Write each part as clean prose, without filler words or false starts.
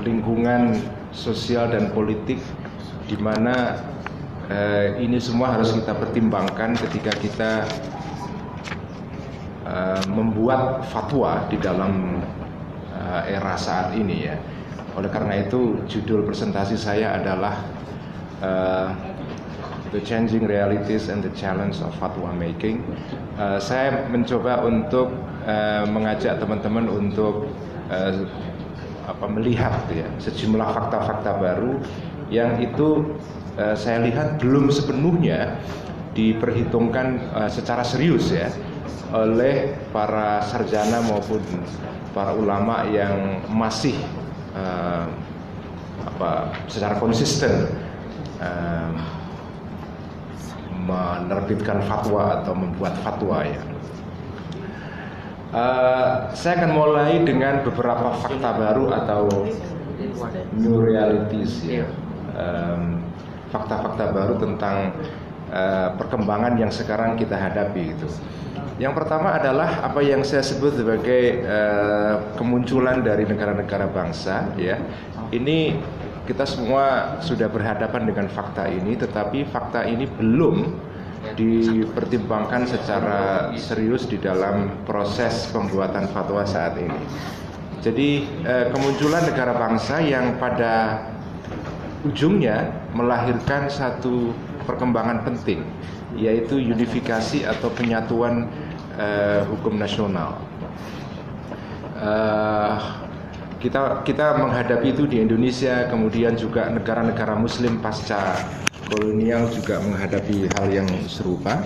lingkungan sosial dan politik, di mana ini semua harus kita pertimbangkan ketika kita membuat fatwa di dalam era saat ini ya. Oleh karena itu judul presentasi saya adalah The Changing Realities and the Challenge of Fatwa Making. Saya mencoba untuk mengajak teman-teman untuk melihat ya, sejumlah fakta-fakta baru yang itu saya lihat belum sepenuhnya diperhitungkan secara serius ya oleh para sarjana maupun para ulama yang masih secara konsisten menerbitkan fatwa atau membuat fatwa ya. Saya akan mulai dengan beberapa fakta baru atau new realities ya. Fakta-fakta baru tentang perkembangan yang sekarang kita hadapi itu. Yang pertama adalah apa yang saya sebut sebagai kemunculan dari negara-negara bangsa ya. Ini kita semua sudah berhadapan dengan fakta ini, tetapi fakta ini belum dipertimbangkan secara serius di dalam proses pembuatan fatwa saat ini. Jadi kemunculan negara bangsa yang pada ujungnya melahirkan satu perkembangan penting, yaitu unifikasi atau penyatuan hukum nasional. Kita menghadapi itu di Indonesia, kemudian juga negara-negara Muslim pasca kolonial juga menghadapi hal yang serupa.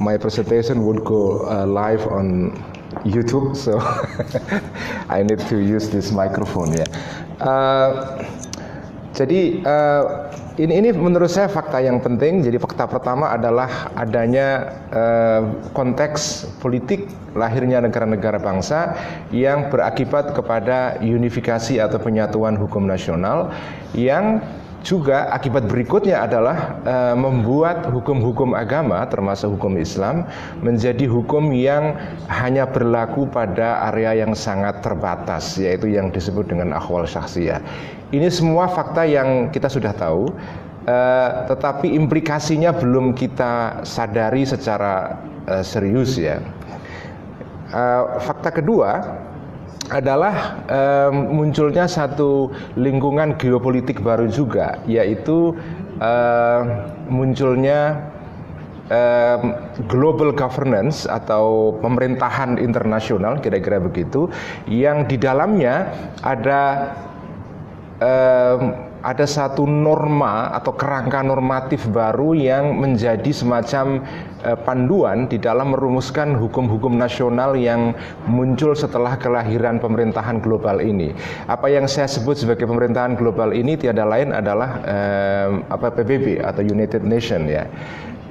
My presentation would go live on YouTube, so I need to use this microphone ya. Jadi ini menurut saya fakta yang penting. Jadi fakta pertama adalah adanya konteks politik lahirnya negara-negara bangsa yang berakibat kepada unifikasi atau penyatuan hukum nasional, yang juga akibat berikutnya adalah membuat hukum-hukum agama termasuk hukum Islam menjadi hukum yang hanya berlaku pada area yang sangat terbatas, yaitu yang disebut dengan ahwal syakhsiyah. Ini semua fakta yang kita sudah tahu, tetapi implikasinya belum kita sadari secara serius ya. Fakta kedua adalah munculnya satu lingkungan geopolitik baru juga, yaitu munculnya global governance atau pemerintahan internasional, kira-kira begitu, yang di dalamnya ada satu norma atau kerangka normatif baru yang menjadi semacam panduan di dalam merumuskan hukum-hukum nasional yang muncul setelah kelahiran pemerintahan global ini. Apa yang saya sebut sebagai pemerintahan global ini tiada lain adalah PBB atau United Nations ya.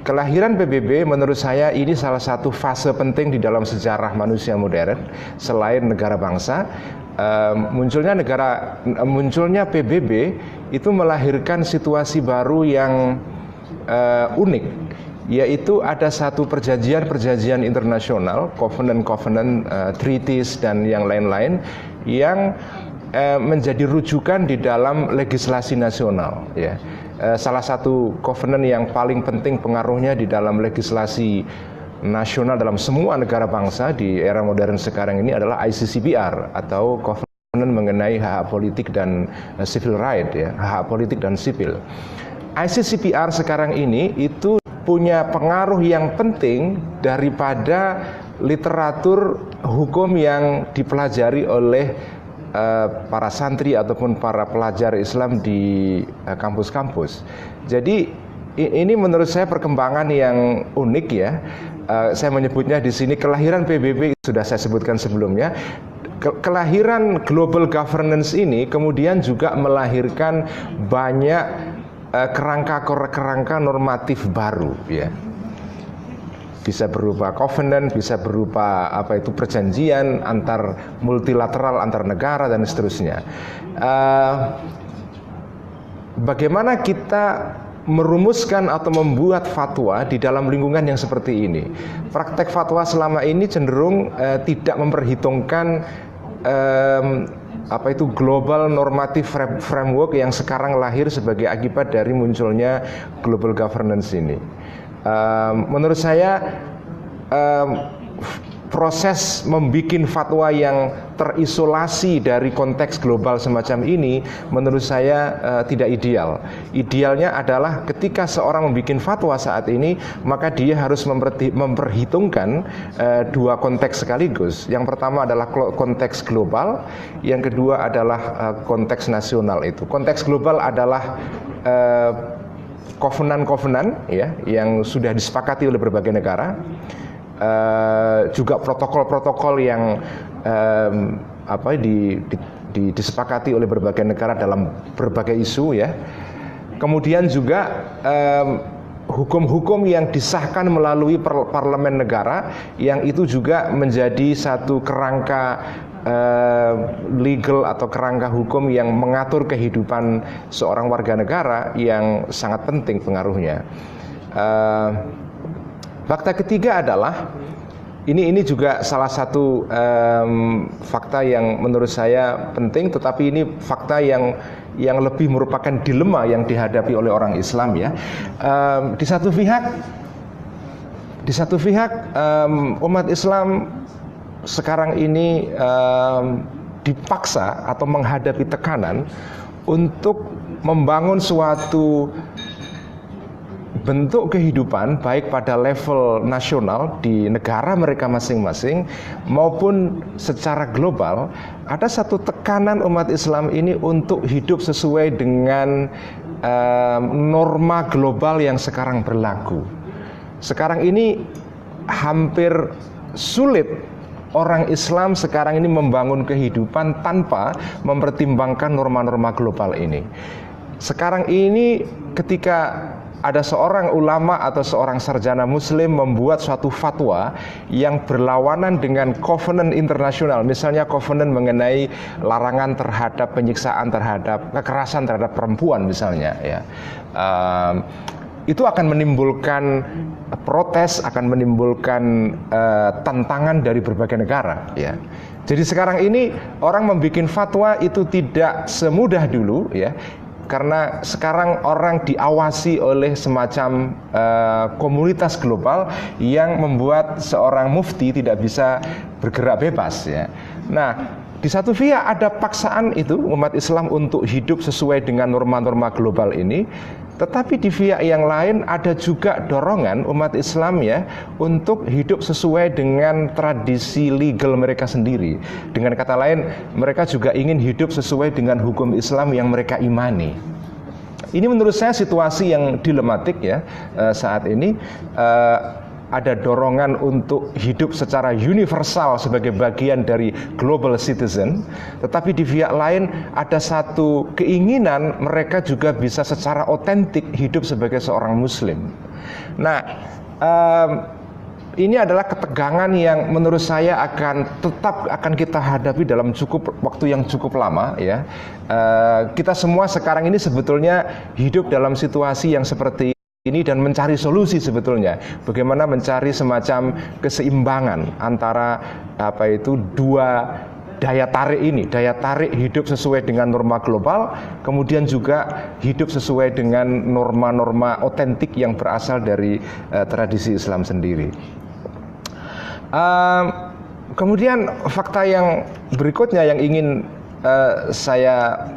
Kelahiran PBB menurut saya ini salah satu fase penting di dalam sejarah manusia modern. Selain negara bangsa, munculnya PBB itu melahirkan situasi baru yang unik, yaitu ada satu perjanjian internasional, covenant, treaties dan yang lain-lain yang menjadi rujukan di dalam legislasi nasional ya. Salah satu covenant yang paling penting pengaruhnya di dalam legislasi nasional dalam semua negara bangsa di era modern sekarang ini adalah ICCPR atau Covenant mengenai hak politik dan civil right ya, hak politik dan sipil. ICCPR sekarang ini itu punya pengaruh yang penting daripada literatur hukum yang dipelajari oleh para santri ataupun para pelajar Islam di kampus-kampus. Jadi ini menurut saya perkembangan yang unik ya. Saya menyebutnya di sini kelahiran PBB, sudah saya sebutkan sebelumnya. Kelahiran global governance ini kemudian juga melahirkan banyak kerangka normatif baru ya. Bisa berupa covenant, bisa berupa perjanjian antar multilateral antar negara dan seterusnya. Bagaimana kita merumuskan atau membuat fatwa di dalam lingkungan yang seperti ini. Praktek fatwa selama ini cenderung tidak memperhitungkan global normative framework yang sekarang lahir sebagai akibat dari munculnya global governance ini. Menurut saya proses membuat fatwa yang terisolasi dari konteks global semacam ini menurut saya tidak ideal. Idealnya adalah ketika seorang membuat fatwa saat ini, maka dia harus memperhitungkan dua konteks sekaligus. Yang pertama adalah konteks global, yang kedua adalah konteks nasional itu. Konteks global adalah kovenan-kovenan ya yang sudah disepakati oleh berbagai negara. Juga protokol-protokol yang disepakati oleh berbagai negara dalam berbagai isu ya. Kemudian juga hukum-hukum yang disahkan melalui parlemen negara yang itu juga menjadi satu kerangka legal atau kerangka hukum yang mengatur kehidupan seorang warga negara yang sangat penting pengaruhnya. Fakta ketiga adalah ini juga salah satu fakta yang menurut saya penting, tetapi ini fakta yang lebih merupakan dilema yang dihadapi oleh orang Islam ya. Di satu pihak umat Islam sekarang ini dipaksa atau menghadapi tekanan untuk membangun suatu bentuk kehidupan baik pada level nasional di negara mereka masing-masing maupun secara global. Ada satu tekanan umat Islam ini untuk hidup sesuai dengan norma global yang sekarang berlaku. Sekarang ini hampir sulit orang Islam sekarang ini membangun kehidupan tanpa mempertimbangkan norma-norma global ini. Sekarang ini ketika ada seorang ulama atau seorang sarjana muslim membuat suatu fatwa yang berlawanan dengan covenant internasional, misalnya covenant mengenai larangan terhadap penyiksaan terhadap kekerasan terhadap perempuan misalnya ya, itu akan menimbulkan protes, akan menimbulkan tantangan dari berbagai negara ya. Jadi sekarang ini orang membuat fatwa itu tidak semudah dulu ya, karena sekarang orang diawasi oleh semacam komunitas global yang membuat seorang mufti tidak bisa bergerak bebas ya. Nah, di satu pihak ada paksaan itu umat Islam untuk hidup sesuai dengan norma-norma global ini, tetapi di pihak yang lain ada juga dorongan umat Islam ya untuk hidup sesuai dengan tradisi legal mereka sendiri. Dengan kata lain, mereka juga ingin hidup sesuai dengan hukum Islam yang mereka imani. Ini menurut saya situasi yang dilematik ya saat ini. Ada dorongan untuk hidup secara universal sebagai bagian dari global citizen, tetapi di pihak lain ada satu keinginan mereka juga bisa secara otentik hidup sebagai seorang muslim. Nah, ini adalah ketegangan yang menurut saya tetap akan kita hadapi dalam waktu yang cukup lama ya. Kita semua sekarang ini sebetulnya hidup dalam situasi yang seperti ini dan mencari solusi sebetulnya. Bagaimana mencari semacam keseimbangan antara dua daya tarik ini, daya tarik hidup sesuai dengan norma global, kemudian juga hidup sesuai dengan norma-norma otentik yang berasal dari tradisi Islam sendiri. Kemudian fakta yang berikutnya yang ingin saya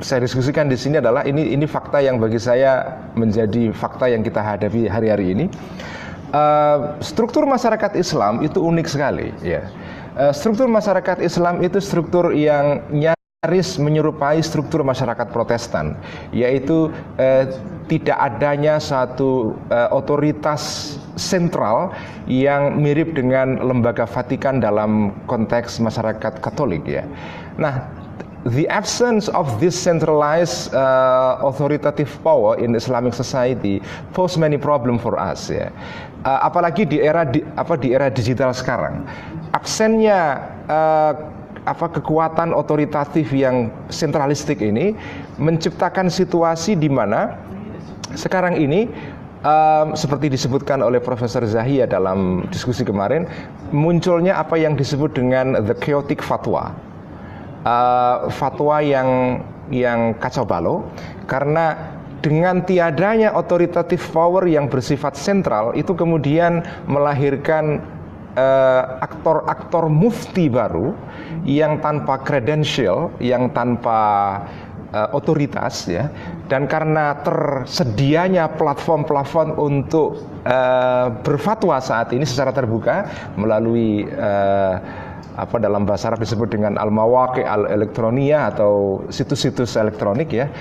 diskusikan di sini adalah ini fakta yang bagi saya menjadi fakta yang kita hadapi hari-hari ini. Struktur masyarakat Islam itu unik sekali ya. Struktur masyarakat Islam itu struktur yang nyaris menyerupai struktur masyarakat Protestan, yaitu tidak adanya satu otoritas sentral yang mirip dengan lembaga Vatikan dalam konteks masyarakat Katolik ya. Nah, the absence of this centralized authoritative power in Islamic society pose many problem for us ya. Apalagi di era digital sekarang. Absennya kekuatan otoritatif yang sentralistik ini menciptakan situasi di mana sekarang ini seperti disebutkan oleh Profesor Zahia dalam diskusi kemarin, munculnya apa yang disebut dengan the chaotic fatwa. Fatwa yang kacau balau, karena dengan tiadanya authoritative power yang bersifat sentral itu kemudian melahirkan aktor-aktor mufti baru yang tanpa kredensial, yang tanpa otoritas, ya. Dan karena tersedianya platform-platform untuk berfatwa saat ini secara terbuka melalui dalam bahasa Arab disebut dengan al-mawaqi' al-elektronia atau situs-situs elektronik, ya,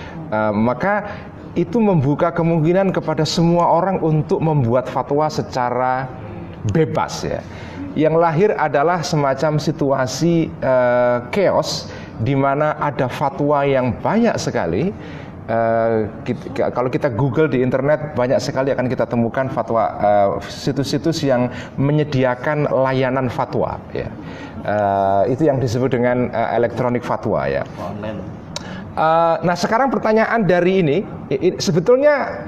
maka itu membuka kemungkinan kepada semua orang untuk membuat fatwa secara bebas, ya. Yang lahir adalah semacam situasi chaos di mana ada fatwa yang banyak sekali. Kalau kita Google di internet banyak sekali akan kita temukan fatwa, situs-situs yang menyediakan layanan fatwa, ya. Itu yang disebut dengan elektronik fatwa, ya. Nah, sekarang pertanyaan dari ini sebetulnya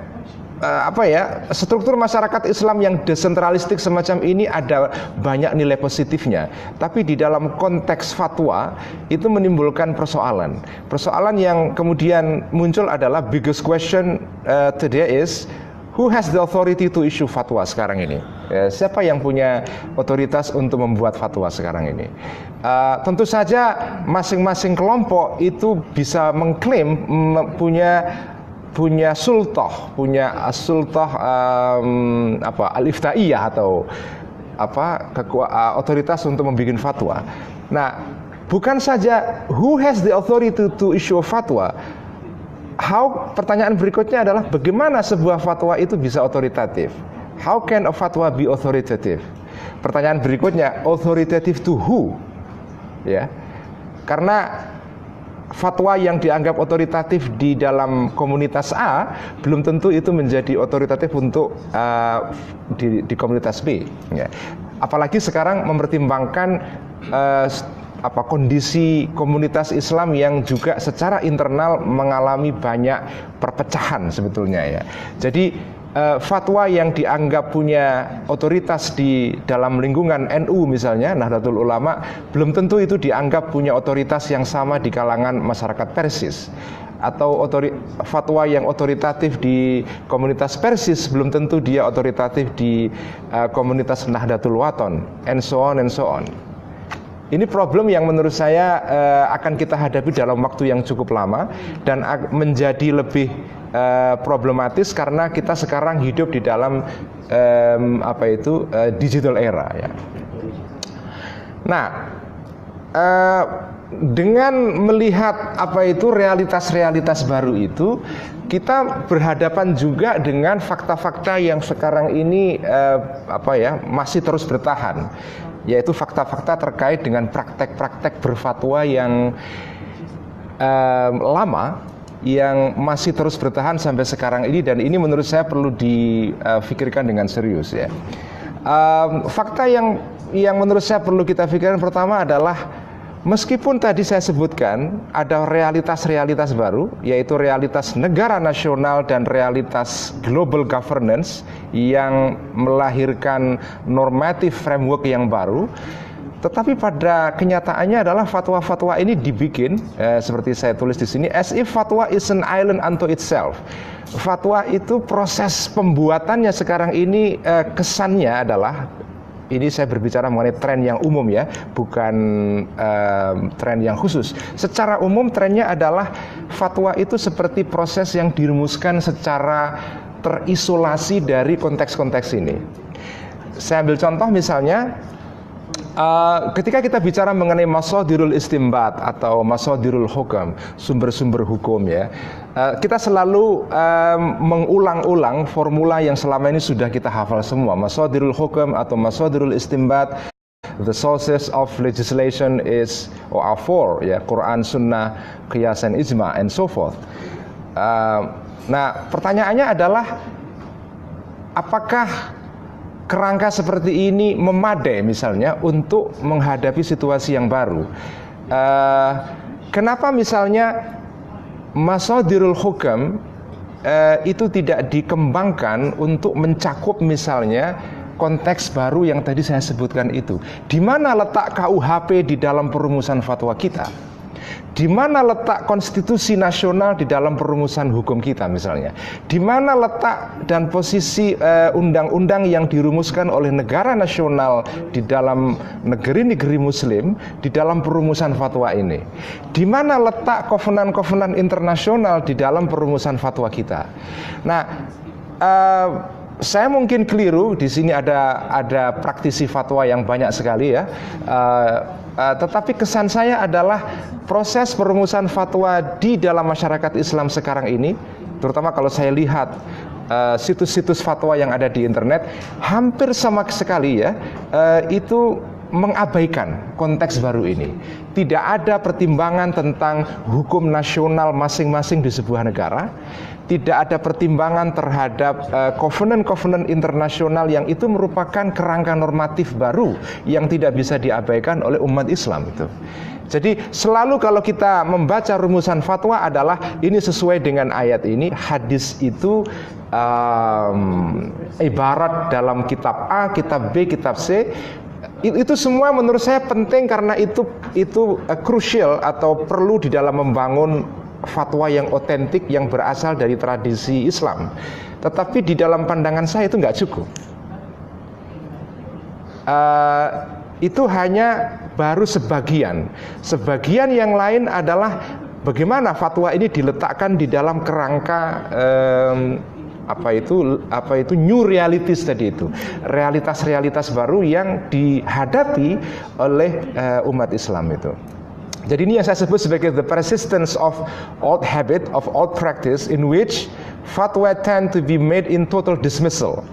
struktur masyarakat Islam yang desentralistik semacam ini ada banyak nilai positifnya, tapi di dalam konteks fatwa itu menimbulkan persoalan. Persoalan yang kemudian muncul adalah biggest question today is who has the authority to issue fatwa sekarang ini? Siapa yang punya otoritas untuk membuat fatwa sekarang ini? Tentu saja masing-masing kelompok itu bisa mengklaim punya sultah al-iftaiyah atau otoritas untuk membuat fatwa. Nah, bukan saja who has the authority to issue a fatwa. Pertanyaan berikutnya adalah bagaimana sebuah fatwa itu bisa otoritatif? How can a fatwa be authoritative? Pertanyaan berikutnya, authoritative to who? Ya. Karena fatwa yang dianggap otoritatif di dalam komunitas A belum tentu itu menjadi otoritatif untuk di komunitas B, ya. Apalagi sekarang mempertimbangkan kondisi komunitas Islam yang juga secara internal mengalami banyak perpecahan sebetulnya, ya. Jadi fatwa yang dianggap punya otoritas di dalam lingkungan NU misalnya, Nahdlatul Ulama, belum tentu itu dianggap punya otoritas yang sama di kalangan masyarakat Persis. Atau fatwa yang otoritatif di komunitas Persis belum tentu dia otoritatif di komunitas Nahdlatul Wathon, and so on and so on. Ini problem yang menurut saya akan kita hadapi dalam waktu yang cukup lama dan menjadi lebih problematis karena kita sekarang hidup di dalam digital era, ya. Nah, dengan melihat realitas-realitas baru itu, kita berhadapan juga dengan fakta-fakta yang sekarang ini masih terus bertahan, yaitu fakta-fakta terkait dengan praktek-praktek berfatwa yang lama yang masih terus bertahan sampai sekarang ini, dan ini menurut saya perlu difikirkan dengan serius, ya. Fakta yang menurut saya perlu kita pikirkan pertama adalah meskipun tadi saya sebutkan ada realitas-realitas baru, yaitu realitas negara nasional dan realitas global governance yang melahirkan normative framework yang baru, tetapi pada kenyataannya adalah fatwa-fatwa ini dibikin seperti saya tulis di sini, as if fatwa is an island unto itself. Fatwa itu proses pembuatannya sekarang ini kesannya adalah, ini saya berbicara mengenai tren yang umum, ya, bukan tren yang khusus. Secara umum trennya adalah fatwa itu seperti proses yang dirumuskan secara terisolasi dari konteks-konteks ini. Saya ambil contoh misalnya, ketika kita bicara mengenai masadirul istimbat atau masadirul hukam, sumber-sumber hukum, ya, kita selalu mengulang-ulang formula yang selama ini sudah kita hafal semua. Masadirul hukam atau masadirul istimbat, the sources of legislation are four, ya, Quran, Sunnah, Qiyas, and Ijma, and so forth. Nah, pertanyaannya adalah apakah kerangka seperti ini memadai misalnya untuk menghadapi situasi yang baru? Kenapa misalnya masadirul hukam itu tidak dikembangkan untuk mencakup misalnya konteks baru yang tadi saya sebutkan itu. Di mana letak KUHP di dalam perumusan fatwa kita? Di mana letak konstitusi nasional di dalam perumusan hukum kita misalnya? Di mana letak dan posisi undang-undang yang dirumuskan oleh negara nasional di dalam negeri-negeri muslim di dalam perumusan fatwa ini? Di mana letak kovenan-kovenan internasional di dalam perumusan fatwa kita? Nah, saya mungkin keliru, di sini ada praktisi fatwa yang banyak sekali ya. Tetapi kesan saya adalah proses perumusan fatwa di dalam masyarakat Islam sekarang ini, terutama kalau saya lihat situs-situs fatwa yang ada di internet, hampir sama sekali ya, itu mengabaikan konteks baru ini. Tidak ada pertimbangan tentang hukum nasional masing-masing di sebuah negara. Tidak ada pertimbangan terhadap covenant-covenant internasional yang itu merupakan kerangka normatif baru yang tidak bisa diabaikan oleh umat Islam itu. Jadi selalu kalau kita membaca rumusan fatwa adalah ini sesuai dengan ayat ini, hadis itu ibarat dalam kitab A, kitab B, kitab C. Itu semua menurut saya penting karena itu crucial atau perlu di dalam membangun fatwa yang otentik yang berasal dari tradisi Islam. Tetapi di dalam pandangan saya itu nggak cukup. Itu hanya baru sebagian. Sebagian yang lain adalah bagaimana fatwa ini diletakkan di dalam kerangka apa itu new realities tadi itu, realitas-realitas baru yang dihadapi oleh umat Islam itu. Jadi ini yang saya sebut sebagai the persistence of old habit, of old practice in which fatwa tend to be made in total dismissal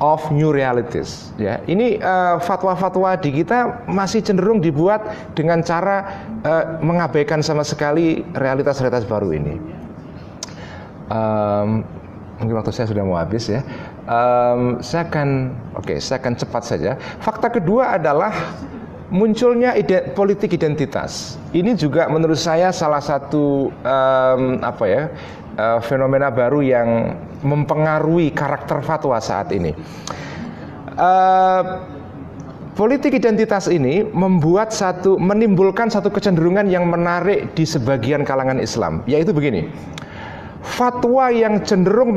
of new realities. Ya, ini fatwa-fatwa di kita masih cenderung dibuat dengan cara mengabaikan sama sekali realitas-realitas baru ini. Mungkin waktu saya sudah mau habis ya. Saya akan cepat saja. Fakta kedua adalah munculnya politik identitas. Ini juga menurut saya salah satu fenomena baru yang mempengaruhi karakter fatwa saat ini. Politik identitas ini menimbulkan satu kecenderungan yang menarik di sebagian kalangan Islam, yaitu begini. Fatwa yang cenderung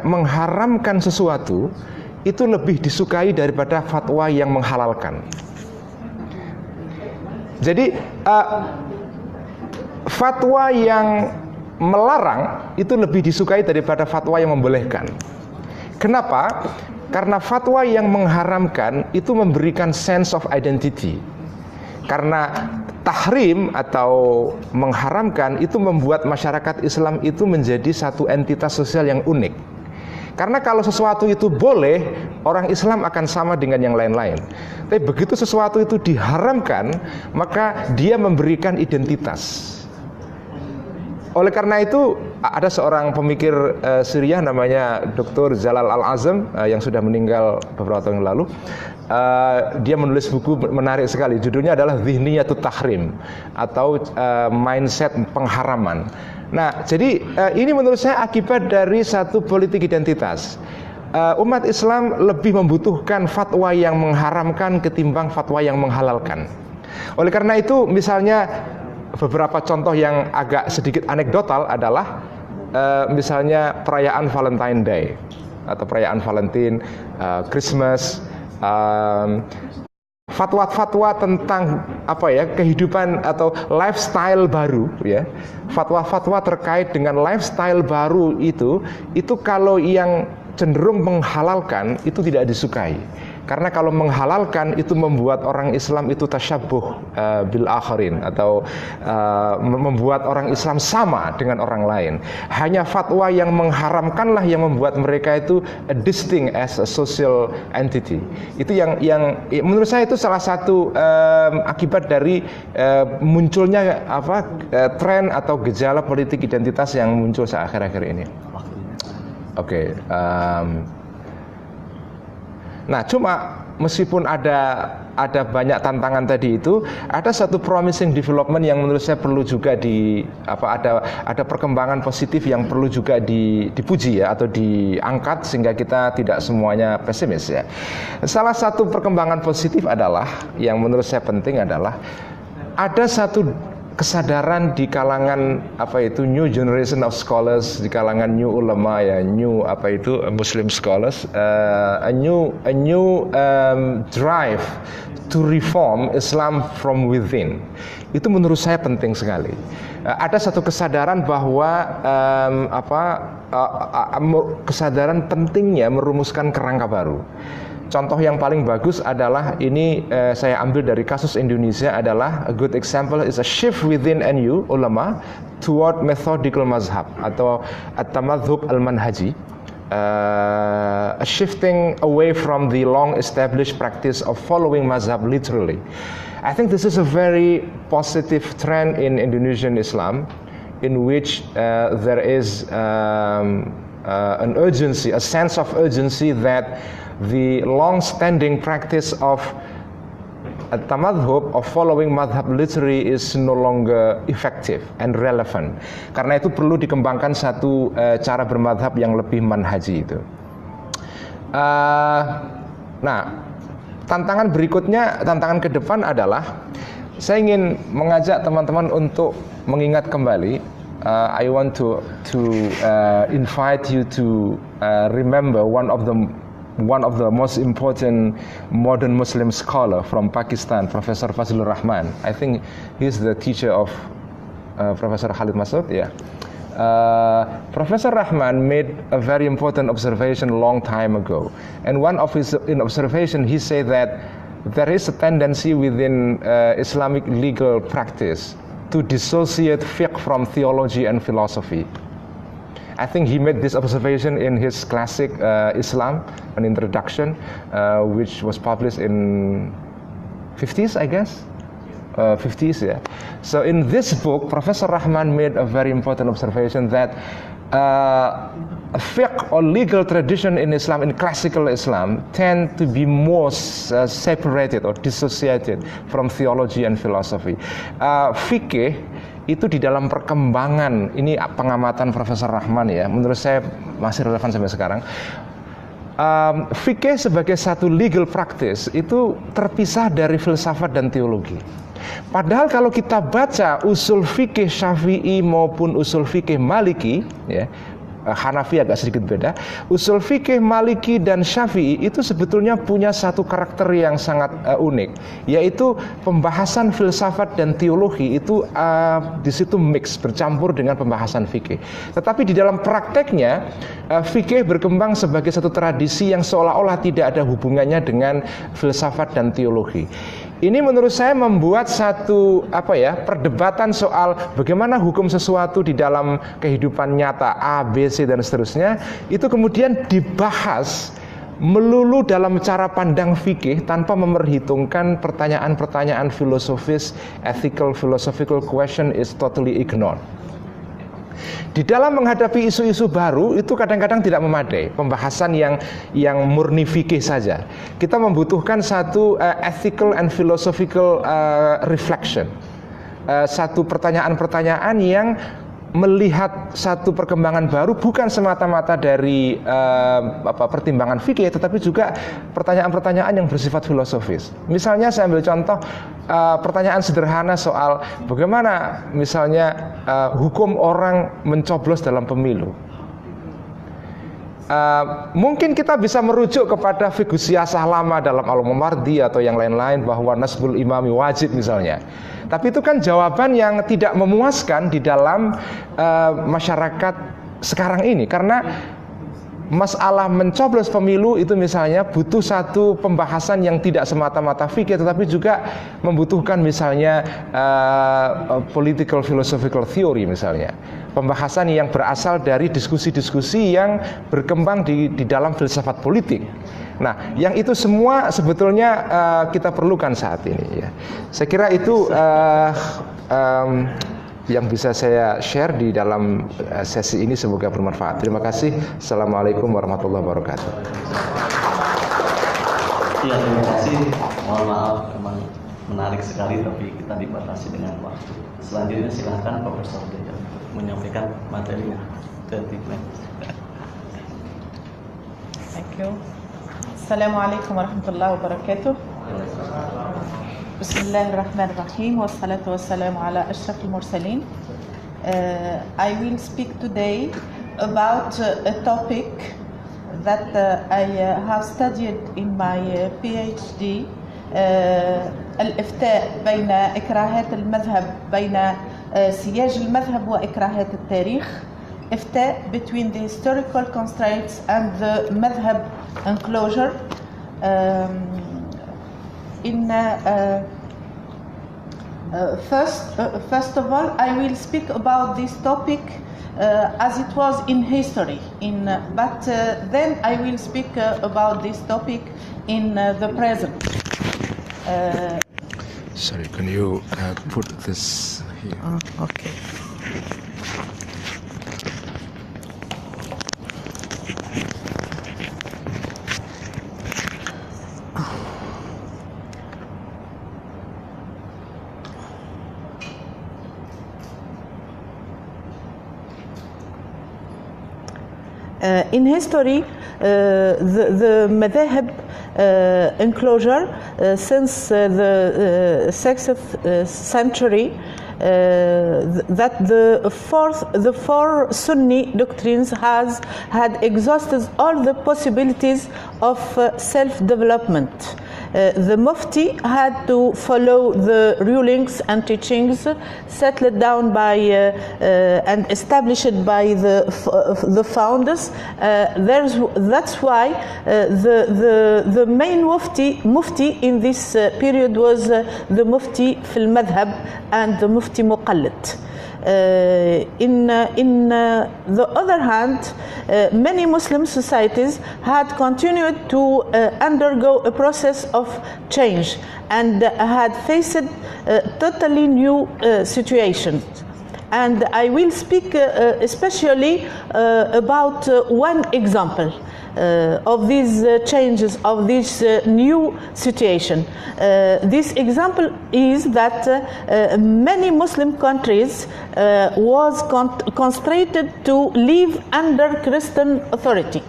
mengharamkan sesuatu itu lebih disukai daripada fatwa yang menghalalkan. Jadi fatwa yang melarang itu lebih disukai daripada fatwa yang membolehkan. Kenapa? Karena fatwa yang mengharamkan itu memberikan sense of identity. Karena tahrim atau mengharamkan itu membuat masyarakat Islam itu menjadi satu entitas sosial yang unik. Karena kalau sesuatu itu boleh, orang Islam akan sama dengan yang lain-lain. Tapi begitu sesuatu itu diharamkan, maka dia memberikan identitas. Oleh karena itu, ada seorang pemikir Suriah namanya Dr. Jalal Al-Azam yang sudah meninggal beberapa tahun yang lalu. Dia menulis buku menarik sekali. Judulnya adalah Zihniyatut Tahrim atau mindset pengharaman. Nah, jadi ini menurut saya akibat dari satu politik identitas. Umat Islam lebih membutuhkan fatwa yang mengharamkan ketimbang fatwa yang menghalalkan. Oleh karena itu, misalnya beberapa contoh yang agak sedikit anekdotal adalah misalnya perayaan Valentine Day atau perayaan Valentine, Christmas, fatwa-fatwa tentang kehidupan atau lifestyle baru ya. Fatwa-fatwa terkait dengan lifestyle baru itu kalau yang cenderung menghalalkan itu tidak disukai. Karena kalau menghalalkan itu membuat orang Islam itu tasyabbuh bil akharin atau membuat orang Islam sama dengan orang lain. Hanya fatwa yang mengharamkanlah yang membuat mereka itu distinct as a social entity. Itu yang menurut saya itu salah satu akibat dari munculnya tren atau gejala politik identitas yang muncul akhir-akhir ini. Nah, cuma meskipun ada banyak tantangan tadi itu, ada satu promising development yang menurut saya perlu juga ada perkembangan positif yang perlu juga dipuji ya, atau diangkat sehingga kita tidak semuanya pesimis ya. Salah satu perkembangan positif adalah yang menurut saya penting adalah ada satu kesadaran di kalangan new generation of scholars, di kalangan new ulama ya, new Muslim scholars, a new drive to reform Islam from within. Itu menurut saya penting sekali. Ada satu kesadaran bahwa kesadaran pentingnya merumuskan kerangka baru. Contoh yang paling bagus adalah ini, saya ambil dari kasus Indonesia, adalah a good example is a shift within NU ulama toward methodical mazhab atau at-tamadhub al-manhaji, a shifting away from the long established practice of following mazhab literally. I think this is a very positive trend in Indonesian Islam, in which there is an urgency, a sense of urgency that the long-standing practice of tamadhub, of following madhab literary, is no longer effective and relevant. Karena itu perlu dikembangkan satu cara bermadhab yang lebih manhaji itu. Nah, tantangan berikutnya, tantangan ke depan adalah saya ingin mengajak teman-teman untuk mengingat kembali. I want to invite you to remember one of the most important modern Muslim scholar from Pakistan, Professor Fazlur Rahman. I think he's the teacher of Professor Khalid Masood. Yeah, Professor Rahman made a very important observation a long time ago, and one of his observation, he said that there is a tendency within Islamic legal practice to dissociate fiqh from theology and philosophy. I think he made this observation in his classic Islam, an introduction, which was published in 50s, I guess. 50s, yeah. So in this book, Professor Rahman made a very important observation that fiqh or legal tradition in Islam, in classical Islam, tend to be more separated or dissociated from theology and philosophy. Fikih itu di dalam perkembangan, ini pengamatan Profesor Rahman ya, menurut saya masih relevan sampai sekarang. Fikih sebagai satu legal practice itu terpisah dari filsafat dan teologi. Padahal kalau kita baca usul fikih Syafi'i maupun usul fikih Maliki, ya, Hanafi agak sedikit beda. Usul fikih Maliki dan Syafi'i itu sebetulnya punya satu karakter yang sangat unik, yaitu pembahasan filsafat dan teologi itu di situ mix, bercampur dengan pembahasan fikih. Tetapi di dalam prakteknya fikih berkembang sebagai satu tradisi yang seolah-olah tidak ada hubungannya dengan filsafat dan teologi. Ini menurut saya membuat satu perdebatan soal bagaimana hukum sesuatu di dalam kehidupan nyata A, B, C dan seterusnya itu kemudian dibahas melulu dalam cara pandang fikih tanpa memperhitungkan pertanyaan-pertanyaan filosofis, ethical, philosophical question is totally ignored. Di dalam menghadapi isu-isu baru itu kadang-kadang tidak memadai pembahasan yang murni fikih saja. Kita membutuhkan satu ethical and philosophical reflection, satu pertanyaan-pertanyaan yang melihat satu perkembangan baru bukan semata-mata dari pertimbangan fikih, tetapi juga pertanyaan-pertanyaan yang bersifat filosofis. Misalnya saya ambil contoh pertanyaan sederhana soal bagaimana misalnya hukum orang mencoblos dalam pemilu. Mungkin kita bisa merujuk kepada fiqh siyasah lama dalam Al-Mumardi atau yang lain-lain bahwa nasbul imami wajib misalnya. Tapi itu kan jawaban yang tidak memuaskan di dalam masyarakat sekarang ini, karena masalah mencoblos pemilu itu misalnya butuh satu pembahasan yang tidak semata-mata fikih, tetapi juga membutuhkan misalnya political philosophical theory misalnya, pembahasan yang berasal dari diskusi-diskusi yang berkembang di dalam filsafat politik. Nah, yang itu semua sebetulnya kita perlukan saat ini ya. Saya kira itu yang bisa saya share di dalam sesi ini, semoga bermanfaat. Terima kasih. Assalamualaikum warahmatullahi wabarakatuh. Ya, terima kasih. Mohon maaf, memang menarik sekali, tapi kita dibatasi dengan waktu. Selanjutnya silakan Profesor Deja menyampaikan materinya ke tim. Thank you. Assalamualaikum warahmatullahi wabarakatuh. Bismillahirrahmanirrahim. Wassalatu wassalamu ala ashrafil mursalin. I will speak today about a topic that I have studied in my PhD. الإفتاء بين إكراهات المذهب بين سياج المذهب وإكراهات التاريخ. إفتاء between the historical constraints and the madhab enclosure. First of all, I will speak about this topic as it was in history. But then I will speak about this topic in the present. Sorry, can you put this here? Okay. In history, the madhab enclosure since the 6th century, that the four Sunni doctrines had exhausted all the possibilities of self-development. The Mufti had to follow the rulings and teachings settled down by and established by the founders. That's why the main Mufti in this period was the Mufti fil Madhab and the Mufti Muqallid. In the other hand, many Muslim societies had continued to undergo a process of change and had faced totally new situations. And I will speak especially about one example of these changes, of this new situation. This example is that many Muslim countries was constrained to live under Christian authority.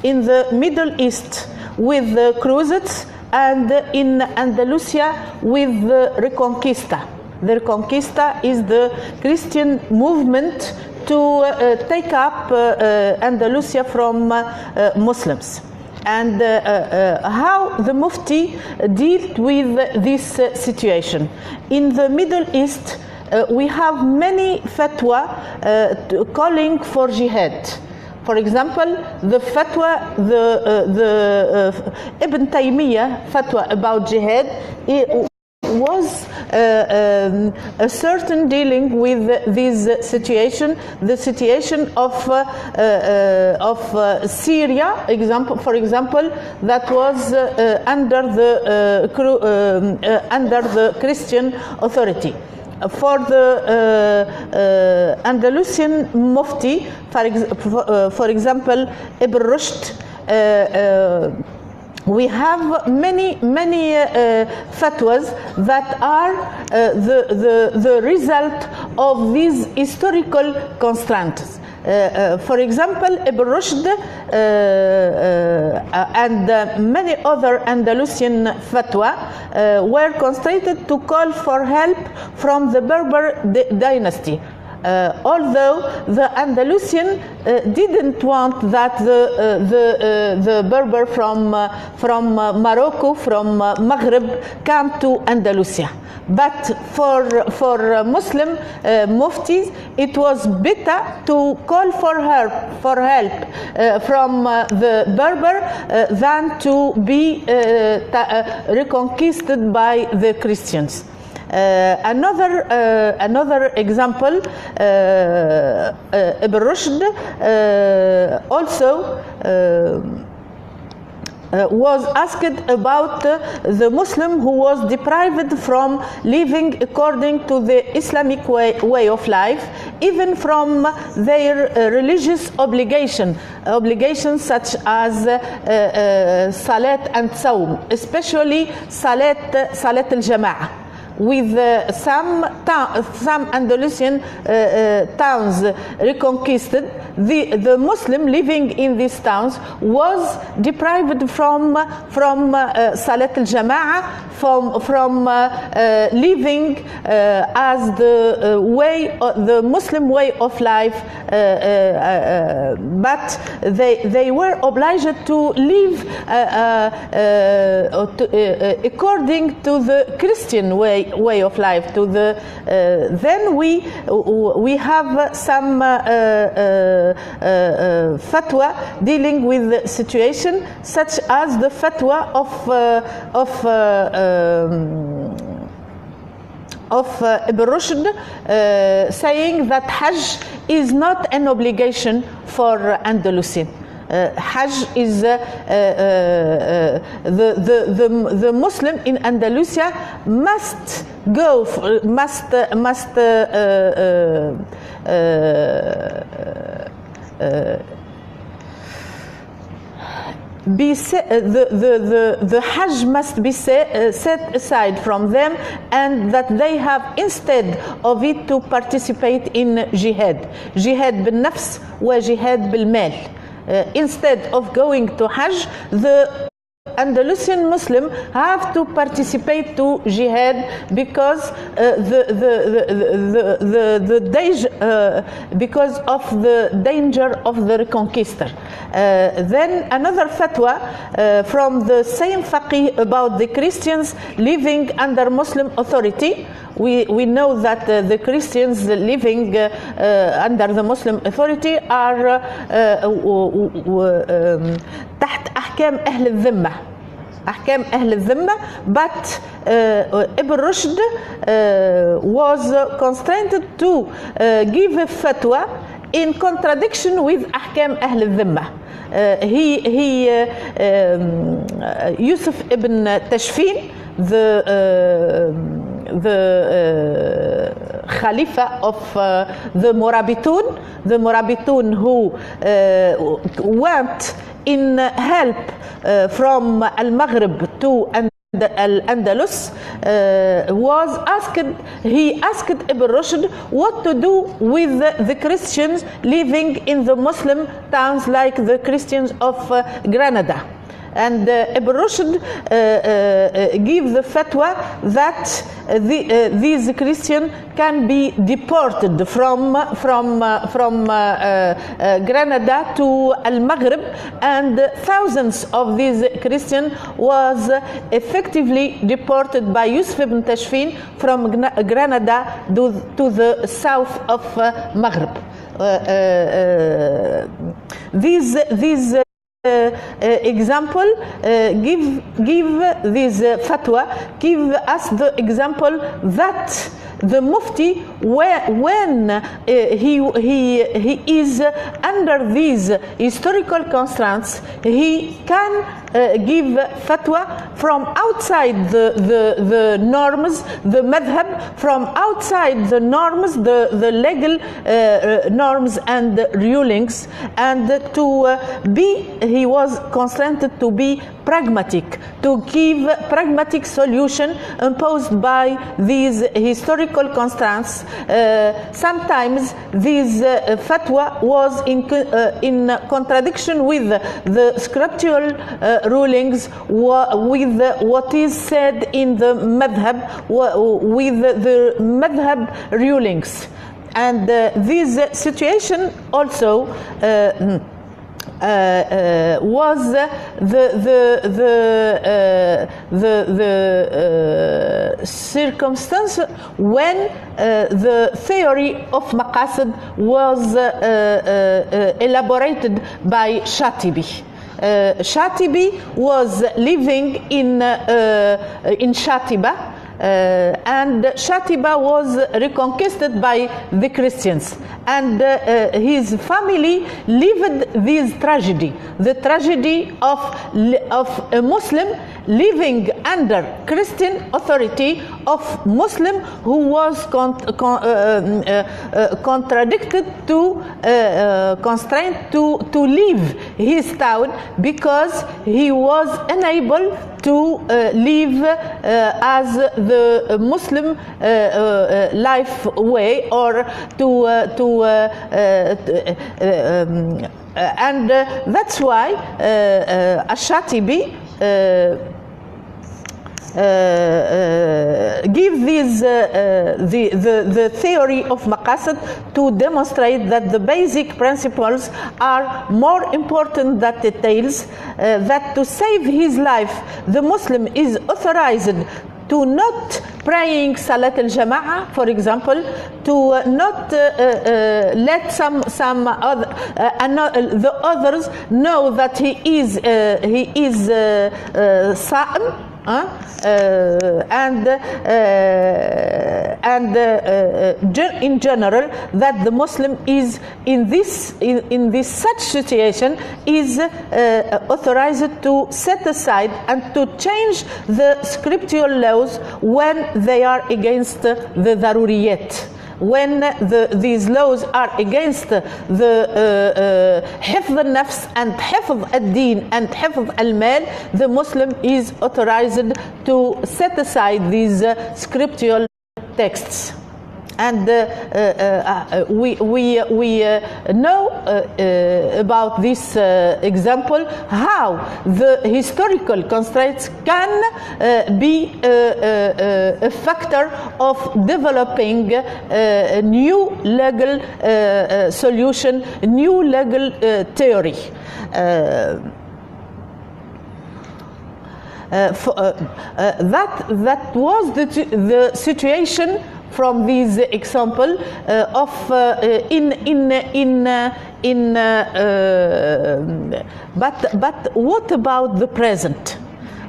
In the Middle East with the Crusades, and in Andalusia with the Reconquista. The Reconquista is the Christian movement to take up Andalusia from Muslims. And how the Mufti dealt with this situation. In the Middle East, we have many fatwa calling for jihad. For example, the fatwa, Ibn Taymiyyah fatwa about jihad, was a certain dealing with this situation, the situation of Syria, for example, that was under the Christian authority. For the Andalusian Mufti, for example, Ibn Rushd, we have many fatwas that are the result of these historical constraints. For example, Ibn Rushd and many other Andalusian fatwa were constrained to call for help from the Berber dynasty. Although the Andalusian didn't want that the Berber from Morocco, from Maghreb, come to Andalusia. But for Muslim muftis, it was better to call for help from the Berber than to be reconquisted by the Christians. Another example, Ibn Rushd also was asked about the Muslim who was deprived from living according to the Islamic way of life, even from their religious obligations such as Salat and Sawm, especially Salat al-Jama'ah. With some Andalusian towns reconquisted, the Muslim living in these towns was deprived from Salat al-Jama'ah, from living as the Muslim way of life, but they were obliged to live according to the Christian way of life. Then we have some fatwa dealing with the situation, such as the fatwa of Ibn Rushd, saying that Hajj is not an obligation for Andalusian. Hajj is the Muslim in Andalusia must go the Hajj must be set aside from them, and that they have instead of it to participate in jihad bil nafs wa jihad bil mal. Instead of going to Hajj, the Andalusian Muslim have to participate to jihad because because of the danger of the reconquistor. Then another fatwa from the same faqih about the Christians living under Muslim authority. We know that the Christians living under the Muslim authority are تحت أحكام أهل الذمة. أحكام أهل الذمة, but Ibn Rushd was constrained to give a fatwa in contradiction with أحكام أهل الذمة. Yusuf ibn Tashfin, the Khalifa of the Murabitun who went in help from Al-Maghrib to Al-Andalus, he asked Ibn Rushd what to do with the Christians living in the Muslim towns like the Christians of Granada. And Ibn Rushd gives the fatwa that these Christians can be deported from Granada to Al-Maghrib, and thousands of these Christians was effectively deported by Yusuf ibn Tashfin from Granada to the south of Maghrib. These example give this fatwa give us the example that the Mufti, when he is under these historical constraints, he can give fatwa from outside the norms, the madhab, from outside the norms, the legal norms and rulings, and he was constrained to be pragmatic, to give pragmatic solution imposed by these historical constraints. Sometimes this fatwa was in contradiction with the scriptural rulings, with what is said in the madhab, with the madhab rulings. And this situation also was the circumstance when the theory of maqasid was elaborated by Shatibi. Shatibi was living in Shatiba, and Shatiba was reconquisted by the Christians, and his family lived this tragedy, the tragedy of a Muslim living under Christian authority, of Muslim who was contradicted to constrained to leave his town because he was unable to live as the Muslim life way, or and that's why Ash-Shatibi give these the theory of maqasid to demonstrate that the basic principles are more important than details, that to save his life the Muslim is authorized to not praying Salat al-Jama'ah, for example, to not let some other the others know that he is Sa'im, and in general, that the Muslim is in this such situation is authorized to set aside and to change the scriptural laws when they are against the daruriyat. When these laws are against the حفظ النفس and حفظ الدين and حفظ المال, the Muslim is authorized to set aside these scriptural texts. And we know about this example how the historical constraints can be a factor of developing a new legal solution, new legal theory. That was the situation from this example but what about the present?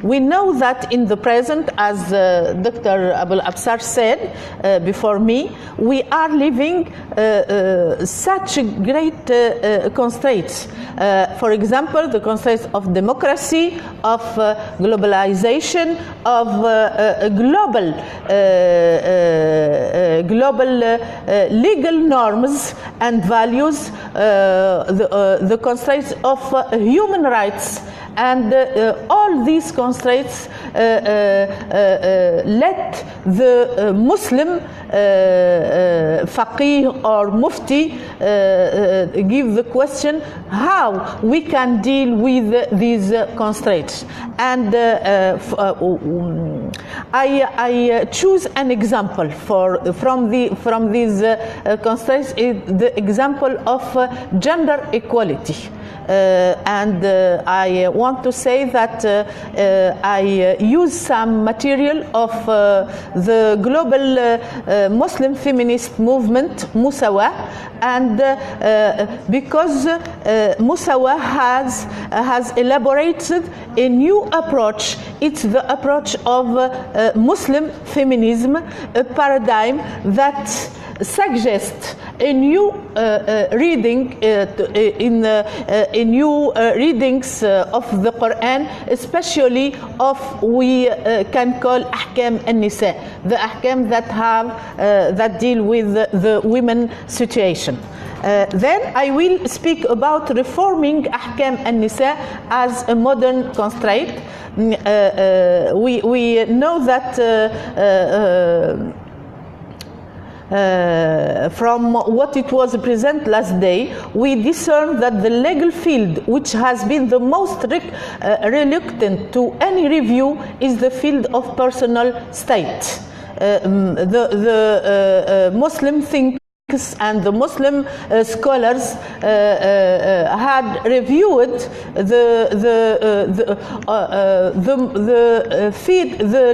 We know that in the present, as Dr. Abul Absar said before me, we are living such great constraints. For example, the constraints of democracy, of globalization, of global legal norms and values, the constraints of human rights. And all these constraints let the Muslim faqih or mufti give the question how we can deal with these constraints. And I choose an example from these constraints, the example of gender equality. And I want to say that I use some material of the global Muslim feminist movement, Musawa, and because Musawa has elaborated a new approach. It's the approach of Muslim feminism, a paradigm that suggests a new reading in new readings of the Quran, especially of we can call ahkam an-nisa, the ahkam that deal with the women situation. Then I will speak about reforming ahkam an-nisa as a modern constraint. We know that from what it was presented last day, we discern that the legal field which has been the most reluctant to any review is the field of personal state. The Muslim thinkers and the Muslim scholars had reviewed the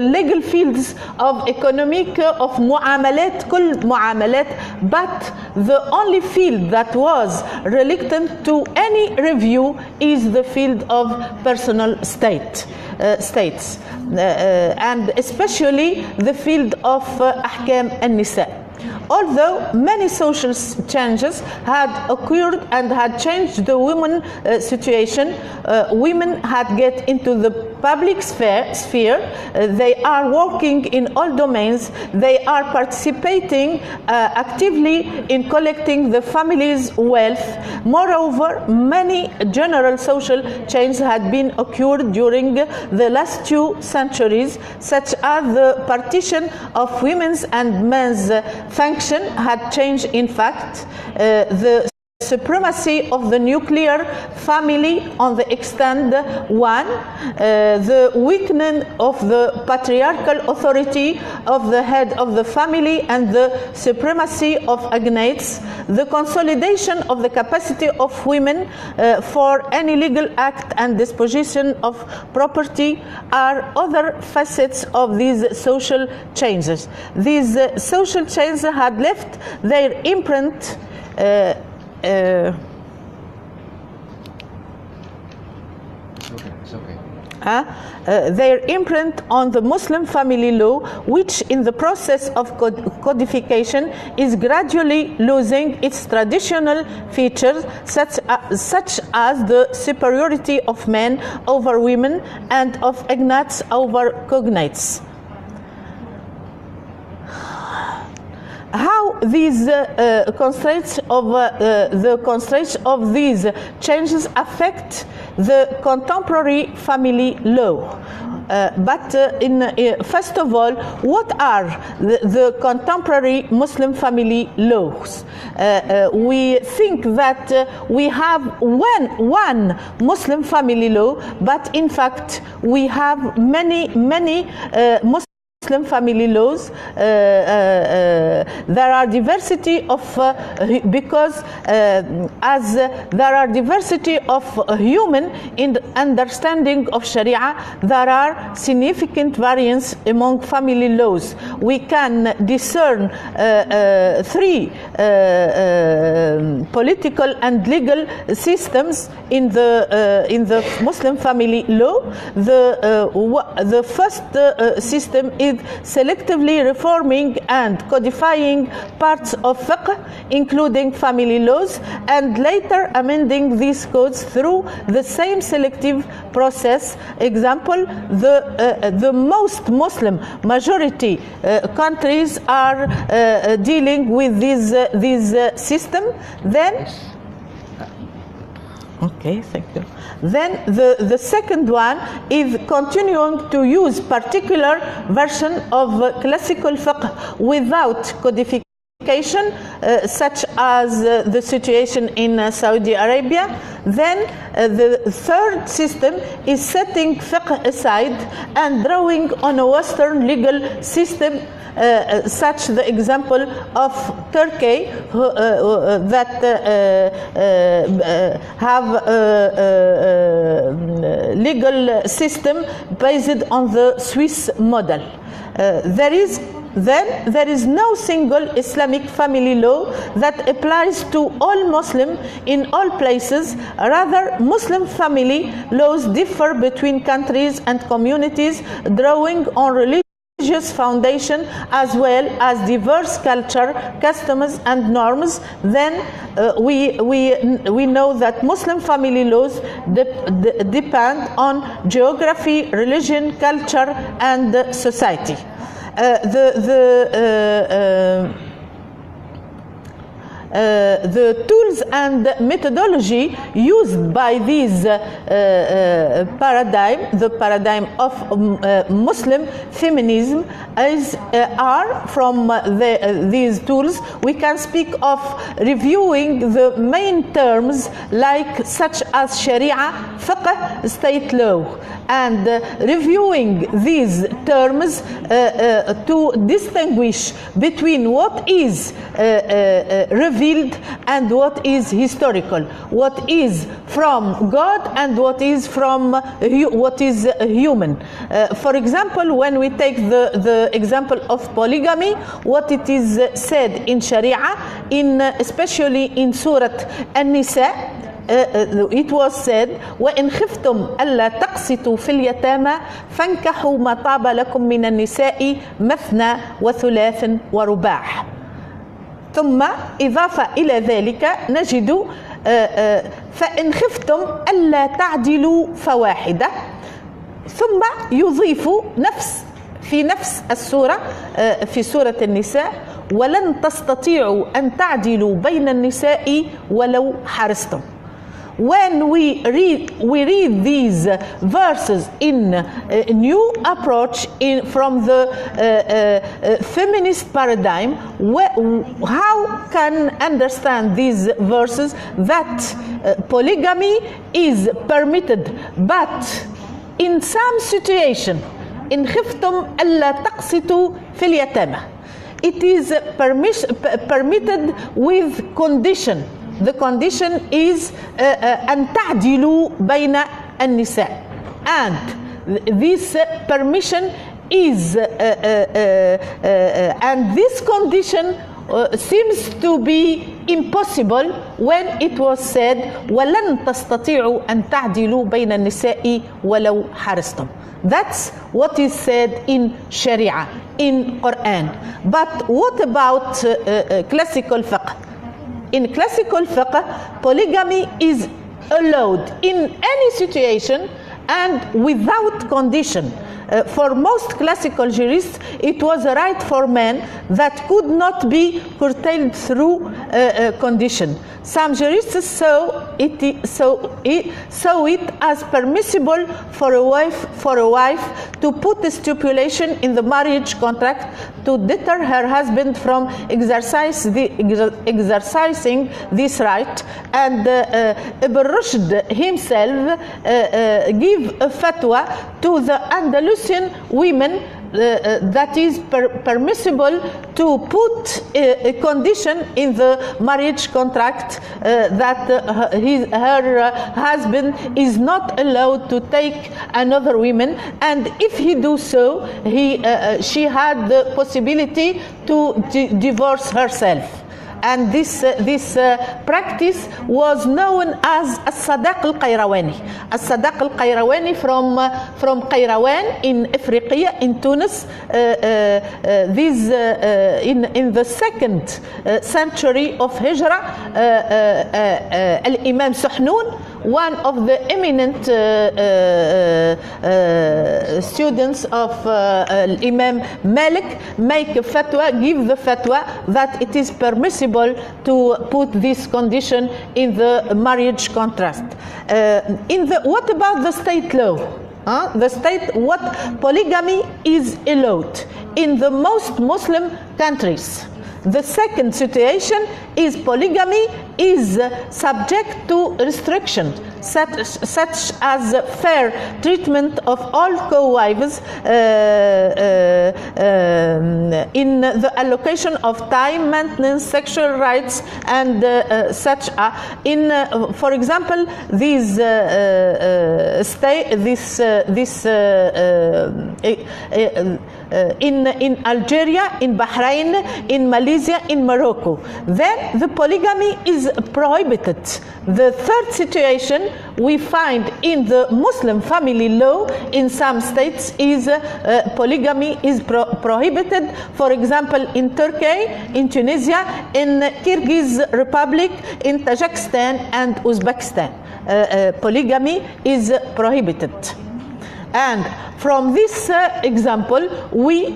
legal fields of economic, of muamalat, kul muamalat, but the only field that was reluctant to any review is the field of personal states, and especially the field of ahkam an-nisa. although many social changes had occurred and had changed the women situation, women had get into the public sphere. They are working in all domains. They are participating actively in collecting the family's wealth. Moreover, many general social changes had been occurred during the last 2 centuries, such as the partition of women's and men's function had changed. In fact, the supremacy of the nuclear family on the extent one, the weakening of the patriarchal authority of the head of the family and the supremacy of agnates, the consolidation of the capacity of women for any legal act and disposition of property are other facets of these social changes. These social changes had left their imprint their imprint on the Muslim family law, which in the process of codification is gradually losing its traditional features, such as the superiority of men over women and of agnates over cognates. How these constraints of these changes affect the contemporary family law? First of all, what are the contemporary Muslim family laws? We think that we have one Muslim family law, but in fact we have many Muslim family laws. There are diversity of because as there are diversity of human in the understanding of Sharia, there are significant variance among family laws. We can discern 3 political and legal systems in the Muslim family law. The first system is selectively reforming and codifying parts of fiqh, including family laws, and later amending these codes through the same selective process. Example, the most Muslim majority countries are dealing with this system. Then okay, thank you. Then the second one is continuing to use particular version of classical fiqh without codification, such as the situation in Saudi Arabia. Then the third system is setting fiqh aside and drawing on a Western legal system, such the example of Turkey, that have a legal system based on the Swiss model. There is no single Islamic family law that applies to all Muslims in all places. Rather, Muslim family laws differ between countries and communities, drawing on religious foundation as well as diverse culture, customs, and norms. Then we know that Muslim family laws depend on geography, religion, culture, and society. The tools and methodology used by these the paradigm of Muslim feminism are from these tools. We can speak of reviewing the main terms such as Sharia, fiqh, state law, and reviewing these terms to distinguish between what is revealed and what is historical, what is from God and what is human. For example, when we take the example of polygamy, what it is said in Sharia, especially in Surah An-Nisa, it was said, وَإِنْ خِفْتُمْ أَلَّا تَقْسِطُوا فِي الْيَتَامَى فَانكَحُوا مَا طَابَ لَكُم مِّنَ النِّسَاءِ مَثْنَى وَثُلَاثٍ وَرُبَاعٍ. ثم إضافة إلى ذلك نجد فإن خفتم ألا تعدلوا فواحدة، ثم يضيف في نفس السورة في سورة النساء ولن تستطيعوا أن تعدلوا بين النساء ولو حرصتم. When we read these verses in a new approach from the feminist paradigm, how can understand these verses that polygamy is permitted, but in some situation, إن خفتم ألا تقسطوا في اليتامى, it is permitted with condition. The condition is أن تعدلوا بين النساء, and this permission is and this condition seems to be impossible when it was said ولن تستطيعوا أن تعدلوا بين النساء ولو حرصتم. That's what is said in Sharia, in Quran. But what about classical fiqh? In classical fiqh, polygamy is allowed in any situation and without condition. For most classical jurists, it was a right for men that could not be curtailed through condition. Some jurists saw it as permissible for a wife to put a stipulation in the marriage contract to deter her husband from exercising this right. And Ibn Rushd himself gave a fatwa to the Andalusian women that is permissible to put a condition in the marriage contract that her husband is not allowed to take another woman, and if he do so, she had the possibility to divorce herself. And this practice was known as الصداق القيرواني. الصداق القيرواني from Qayrawan in Africa, in Tunis. In the 2nd century of Hijrah, Al-Imam Suhnun, one of the eminent students of Imam Malik, make a fatwa, give the fatwa that it is permissible to put this condition in the marriage contract. What about the state law? The state, what polygamy is allowed in the most Muslim countries. The second situation is polygamy is subject to restriction, such as fair treatment of all co-wives in the allocation of time, maintenance, sexual rights, and such. For example, in Algeria, in Bahrain, in Malaysia, in Morocco, then the polygamy is prohibited. The third situation we find in the Muslim family law in some states is polygamy is prohibited. For example, in Turkey, in Tunisia, in Kyrgyz Republic, in Tajikistan and Uzbekistan, polygamy is prohibited. And from this example, we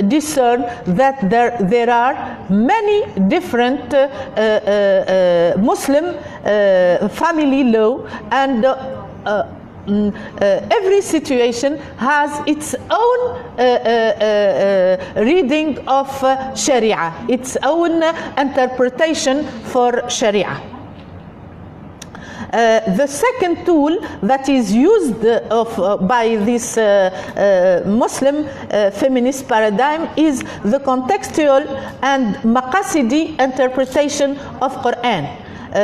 discern that there are many different Muslim family law, and every situation has its own reading of Sharia, its own interpretation for Sharia. The second tool that is used by this Muslim feminist paradigm is the contextual and maqasidi interpretation of Quran.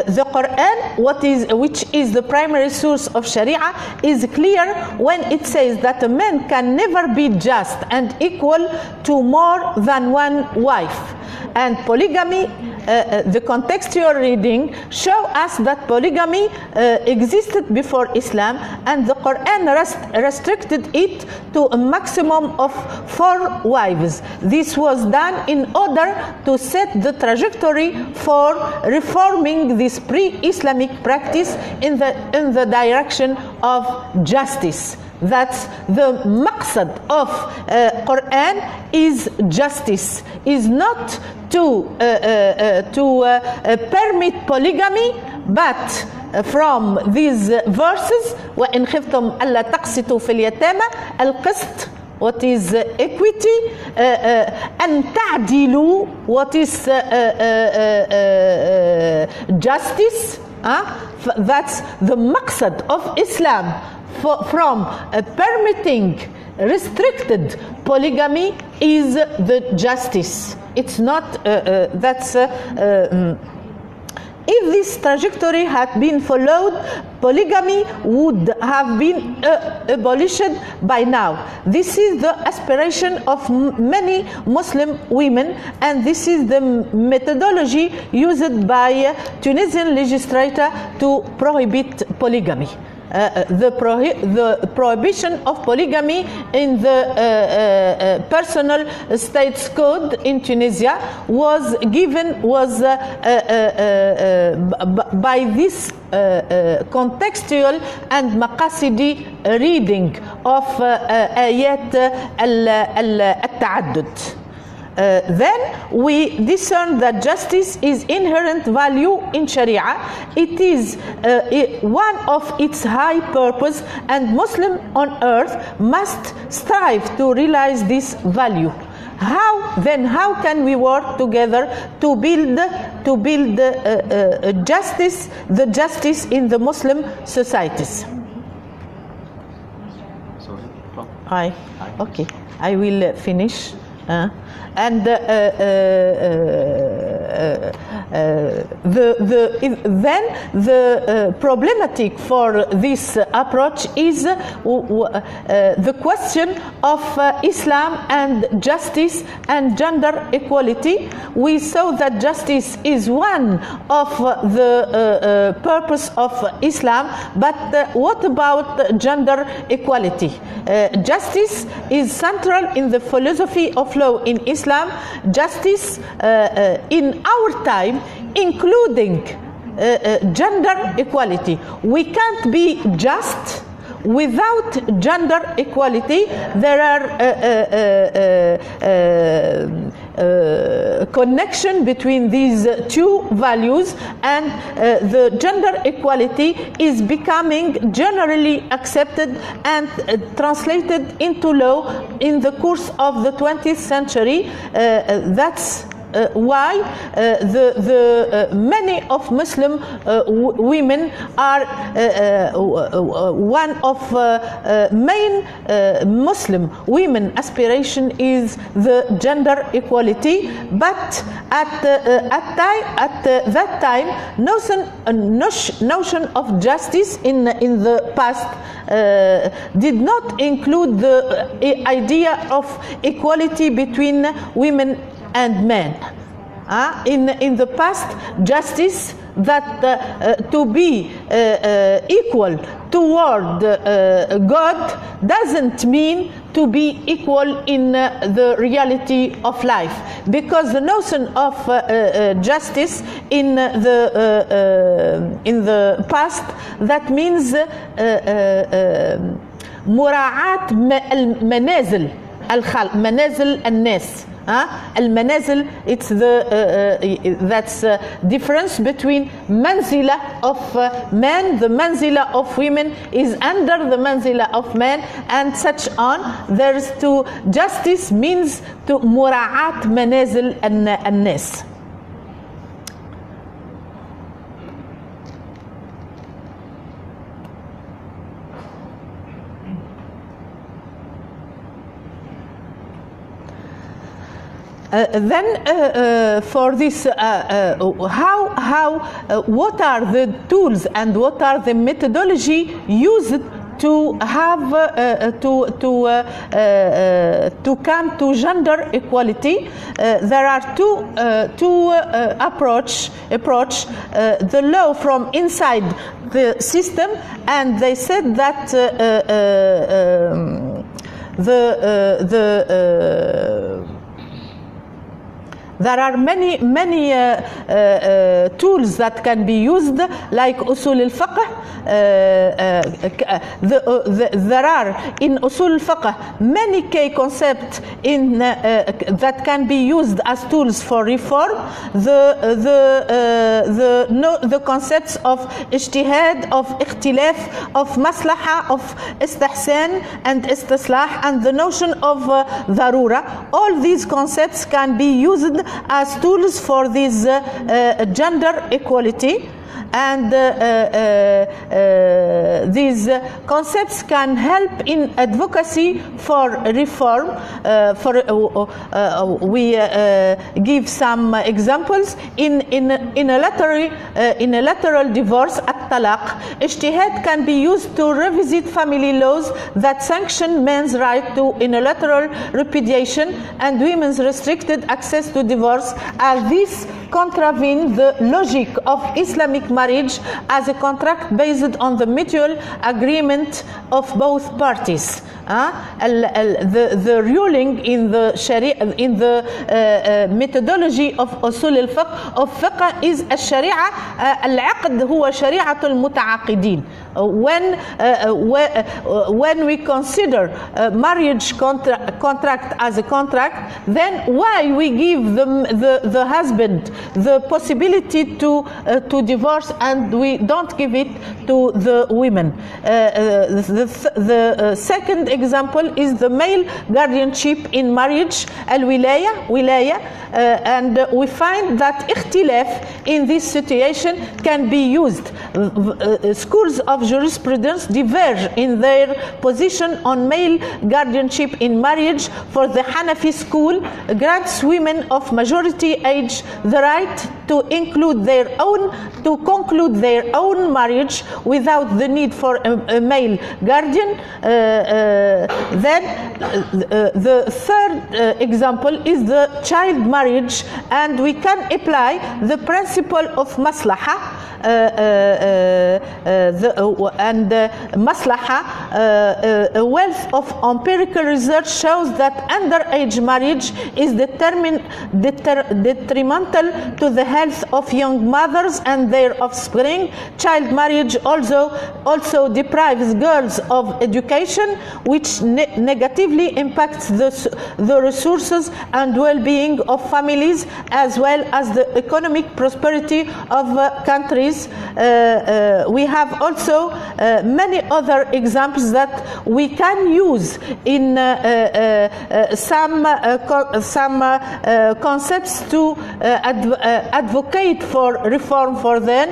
The Quran, which is the primary source of Sharia, is clear when it says that a man can never be just and equal to more than one wife. And polygamy the contextual reading show us that polygamy existed before Islam, and the Quran restricted it to a maximum of 4 wives. This was done in order to set the trajectory for reforming this pre-Islamic practice in the direction of justice. That's the maqsad of Quran is justice, is not to permit polygamy, but from these verses وَإِنْ خِفْتُمْ أَلَّا تَقْسِطُوا فِي الْيَتَامَى الْقِسْطُ, what is equity, and ta'dilu, what is justice. That's the maqsad of Islam from permitting restricted polygamy is the justice. It's not if this trajectory had been followed, polygamy would have been abolished by now. This is the aspiration of many Muslim women, and this is the methodology used by Tunisian legislator to prohibit polygamy. The prohibition of polygamy in the personal states code in Tunisia was given by this contextual and maqasidi reading of ayat al-ta'addud. Then we discern that justice is inherent value in Sharia. It is one of its high purpose, and Muslim on earth must strive to realize this value. How can we work together to build justice, the justice in the Muslim societies? Sorry. Okay, I will finish. Then the problematic for this approach is the question of Islam and justice and gender equality. We saw that justice is one of the purpose of Islam, but what about gender equality? Justice is central in the philosophy of law in Islam. Justice in our time, including gender equality. We can't be just without gender equality. There are connection between these two values, and the gender equality is becoming generally accepted and translated into law in the course of the 20th century. That's why many of Muslim women are one of main Muslim women aspiration is the gender equality. But at that time, notion of justice in the past did not include the idea of equality between women and men. In the past, justice that to be equal toward God doesn't mean to be equal in the reality of life, because the notion of justice in the past, that means مراعاة المنازل الخلق منازل الناس. المنازل, it's that's difference between manzila of men, the manzila of women is under the manzila of men, and such on. There's to justice means to مراعاة منازل الناس. For this, what are the tools and what are the methodology used to have to come to gender equality, there are two approach the law from inside the system, and they said that there are many tools that can be used, like usul al-fiqh. There are in usul al-fiqh many key concepts that can be used as tools for reform. The concepts of ijtihad, of ikhtilaf, of maslaha, of istihsan and istislah, and the notion of darura. All these concepts can be used as tools for this gender equality, and these concepts can help in advocacy for reform. We give some examples in a lateral divorce, at-talaq. Ijtihad can be used to revisit family laws that sanction men's right to unilateral repudiation and women's restricted access to divorce, as this contravene the logic of Islamic marriage as a contract based on the mutual agreement of both parties. The ruling in the Sharia, in the methodology of usul al-fiqh of fiqh is الشريعة العقد هو شريعة المتعاقدين. When we consider marriage contract as a contract, then why we give the husband the possibility to divorce and we don't give it to the women? The second example is the male guardianship in marriage, wilaya, and we find that ikhtilaf in this situation can be used. Schools of jurisprudence diverge in their position on male guardianship in marriage. For the Hanafi school, grants women of majority age the right to conclude their own marriage without the need for a male guardian. Then the third example is the child marriage, and we can apply the principle of maslaha. A wealth of empirical research shows that underage marriage is detrimental to the health of young mothers and their offspring. Child marriage also deprives girls of education, which negatively impacts the resources and well-being of families, as well as the economic prosperity of countries. We have also many other examples that we can use in some concepts to advocate for reform for them,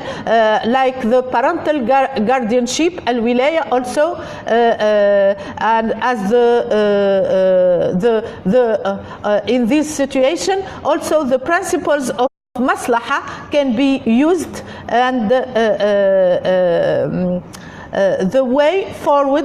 like the parental guardianship, al-wilaya also, and as in this situation also the principles of maslaha can be used, and the way forward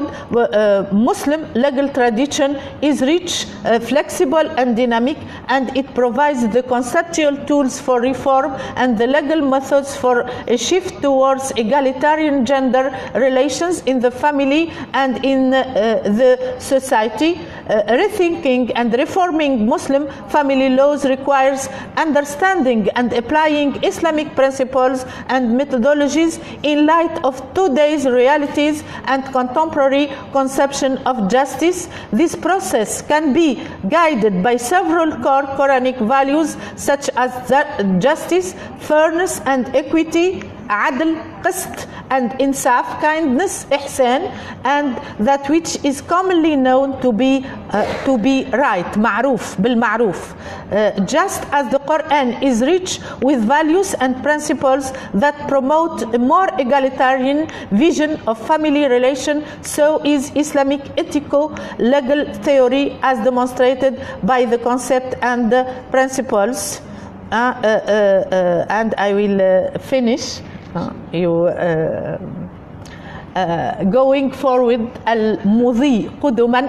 Muslim legal tradition is rich, flexible and dynamic, and it provides the conceptual tools for reform and the legal methods for a shift towards egalitarian gender relations in the family and in the society. Rethinking and reforming Muslim family laws requires understanding and applying Islamic principles and methodologies in light of today's realities and contemporary conception of justice. This process can be guided by several core Quranic values such as justice, fairness and equity, عدل, قسط, and insaf, kindness, ihsan, and that which is commonly known to be right, ma'ruf, bil ma'ruf. Just as the Quran is rich with values and principles that promote a more egalitarian vision of family relation, so is Islamic ethico-legal theory as demonstrated by the concept and the principles. And I will finish. going forward المضي قدما.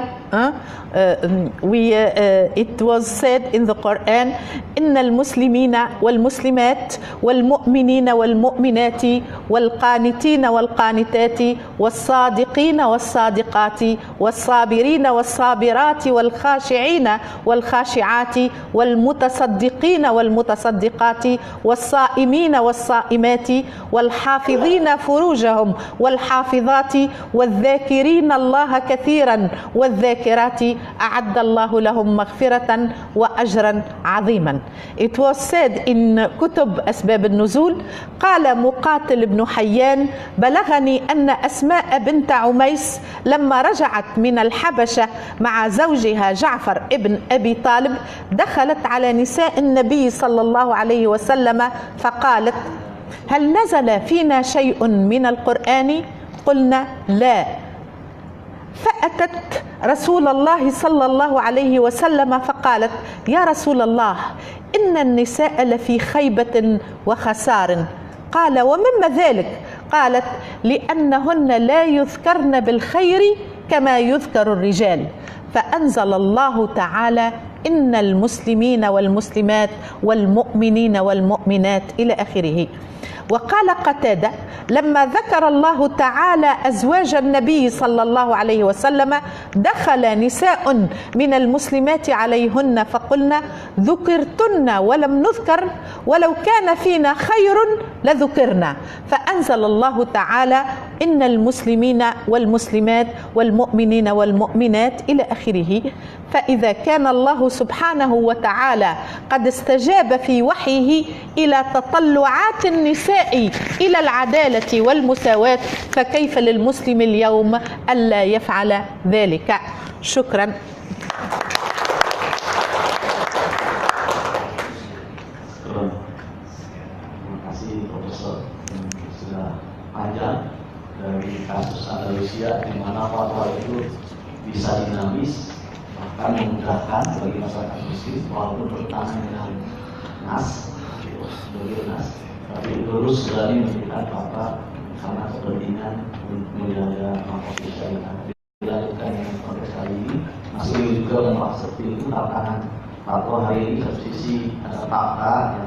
It was said in the Quran إن المسلمين والمسلمات والمؤمنين والمؤمنات والقانتين والقانتات والصادقين والصادقات والصابرين والصابرات والخاشعين والخاشعات والمتصدقين والمتصدقات والصائمين والصائمات والحافظين فروجهم والحافظات والذاكرين الله كثيرا والذاكرات أعد الله لهم مغفرة وأجرا عظيما. It was said in كتب أسباب النزول قال مقاتل بن حيان بلغني أن أسماء بنت عميس لما رجعت من الحبشة مع زوجها جعفر ابن أبي طالب دخلت على نساء النبي صلى الله عليه وسلم فقالت هل نزل فينا شيء من القرآن؟ قلنا لا. فأتت رسول الله صلى الله عليه وسلم فقالت يا رسول الله إن النساء لفي خيبة وخسار. قال ومما ذلك؟ قالت لأنهن لا يذكرن بالخير كما يذكر الرجال. فأنزل الله تعالى إن المسلمين والمسلمات والمؤمنين والمؤمنات إلى آخره. وقال قتادة لما ذكر الله تعالى أزواج النبي صلى الله عليه وسلم دخل نساء من المسلمات عليهن فقلنا ذكرتن ولم نذكر ولو كان فينا خير لذكرنا. فأنزل الله تعالى إن المسلمين والمسلمات والمؤمنين والمؤمنات إلى آخره. فإذا كان الله سبحانه وتعالى قد استجاب في وحيه إلى تطلعات النساء إلى العدالة والمساواة فكيف للمسلم اليوم ألا يفعل ذلك؟ شكرا. Terima kasih Profesor, sudah panjang dari kasus Andalusia di mana fatwa itu bisa dinamis bahkan memudahkan bagi masyarakat muslim walaupun bertentangan dengan nas, tapi lurus berani memberikan fatwa karena kepentingan menjaga makofi syariah. Dilanjutkan dengan konteks kali ini masih juga membahas seperti itu tantangan fatwa hari ini. Satu sisi ada fakta yang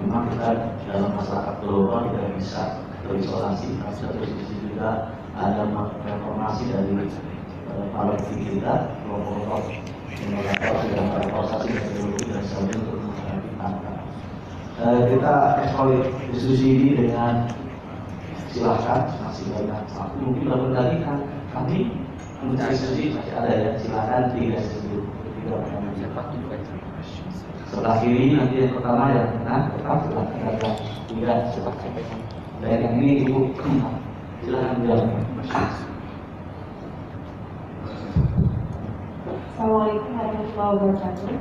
memang kita dalam masyarakat global tidak bisa terisolasi, tapi satu sisi juga ada reformasi dari para fikih kita, kelompok-kelompok yang mereformasi metodologi dan sebagainya untuk menghadapi tantangan. Kita eksploit diskusi ini dengan silakan, masih banyak waktu mungkin baru tadi kan kami mencari diskusi masih ada ya, silakan 3 sebelum sebelah kiri nanti yang pertama yang kanan tetap sebelah kanan 3 dan yang ini ibu silakan bilang. Assalamualaikum warahmatullahi wabarakatuh.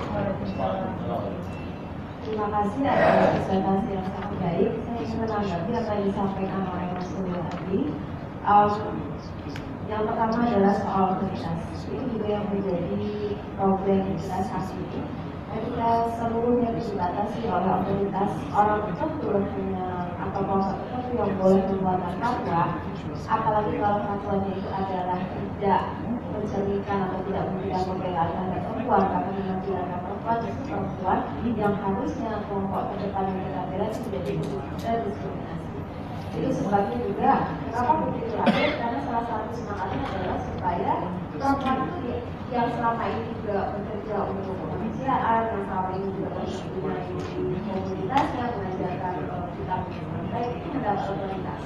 Terima kasih atas presentasi yang sangat baik. Saya ingin menanggapi apa yang disampaikan oleh Mas Surya tadi. Yang pertama adalah soal prioritas. Ini juga yang menjadi problem kita saat ini. Ketika seluruhnya dibatasi oleh otoritas orang tertentu atau kelompok tertentu yang boleh membuat fatwa, apalagi kalau fatwanya itu adalah tidak mencerminkan atau tidak memberikan pembelaan terhadap perempuan, karena dengan pidana perempuan itu perempuan yang harusnya kelompok terdepan yang kita bela itu tidak diskriminasi. Itu sebabnya juga kenapa begitu lahir, karena salah satu semangatnya adalah supaya perempuan itu yang selama ini juga bekerja untuk kemanusiaan, yang selama ini juga mempunyai komunitasnya, mengajarkan kita dengan baik, itu mendapat otoritas.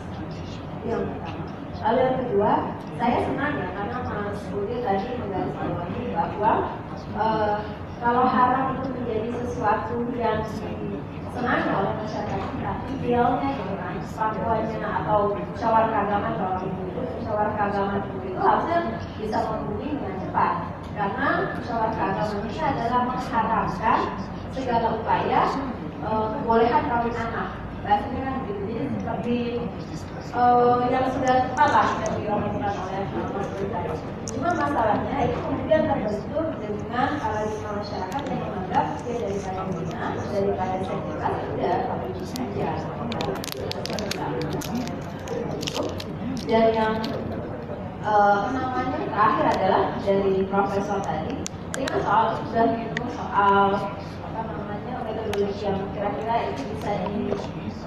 Yang pertama. Lalu yang kedua, saya senang ya karena Mas Budi tadi menggarisbawahi bahwa kalau haram itu menjadi sesuatu yang disenangi oleh masyarakat kita, idealnya gitu kan, fatwanya atau musyawarah keagamaan kalau itu musyawarah keagamaan itu harusnya bisa memenuhi dengan cepat, karena musyawarah keagamaan ini adalah mengharamkan segala upaya kebolehan kawin anak. Bahasanya kan gitu, jadi seperti yang sudah tepat lah yang dilakukan oleh Mas Budi. Cuma masalahnya itu kemudian terbentur dengan paradigma masyarakat yang menganggap dia daripada zina, daripada seks bebas, udah tapi saja. Dan yang namanya terakhir adalah dari profesor tadi. Ini kan sudah soal apa namanya metodologi yang kira-kira itu bisa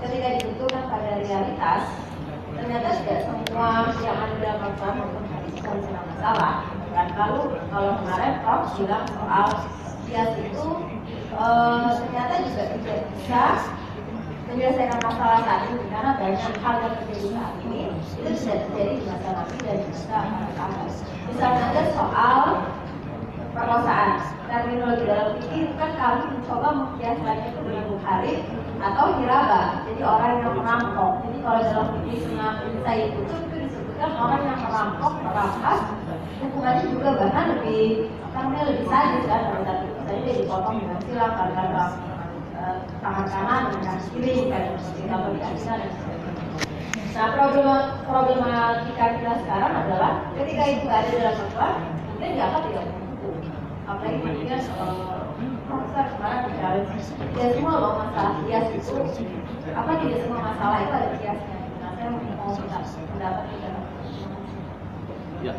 ketika ditentukan pada realitas, ternyata tidak semua yang ada dalam Fatwa maupun hadis bisa masalah. Dan lalu kalau kemarin Prof bilang soal kias itu ternyata juga tidak bisa menyelesaikan masalah saat ini karena banyak hal yang terjadi saat ini itu tidak terjadi di masa lalu dan di masa akan datang. Misalnya saja soal perkosaan, terminologi dalam fikih kan kami mencoba mengkiaskannya itu dengan muharib atau hiraba, jadi orang yang merampok. Jadi kalau dalam fikih ICIP itu disebutkan orang yang merampok, merampas, hukumannya juga bahkan lebih sadis kan, pada saat itu tadi dia dipotong dengan silang karena tangan kanan dengan kiri kayak seperti apa dikasih dan sebagainya. Nah, problematika kita sekarang adalah ketika itu ada dalam fatwa, kemudian dianggap tidak berhukum. Apalagi kemudian profesor kemarin bicara tidak semua loh masalah kias itu, apa tidak semua masalah itu ada kiasnya. Nah, saya mau minta pendapat kita. Ya.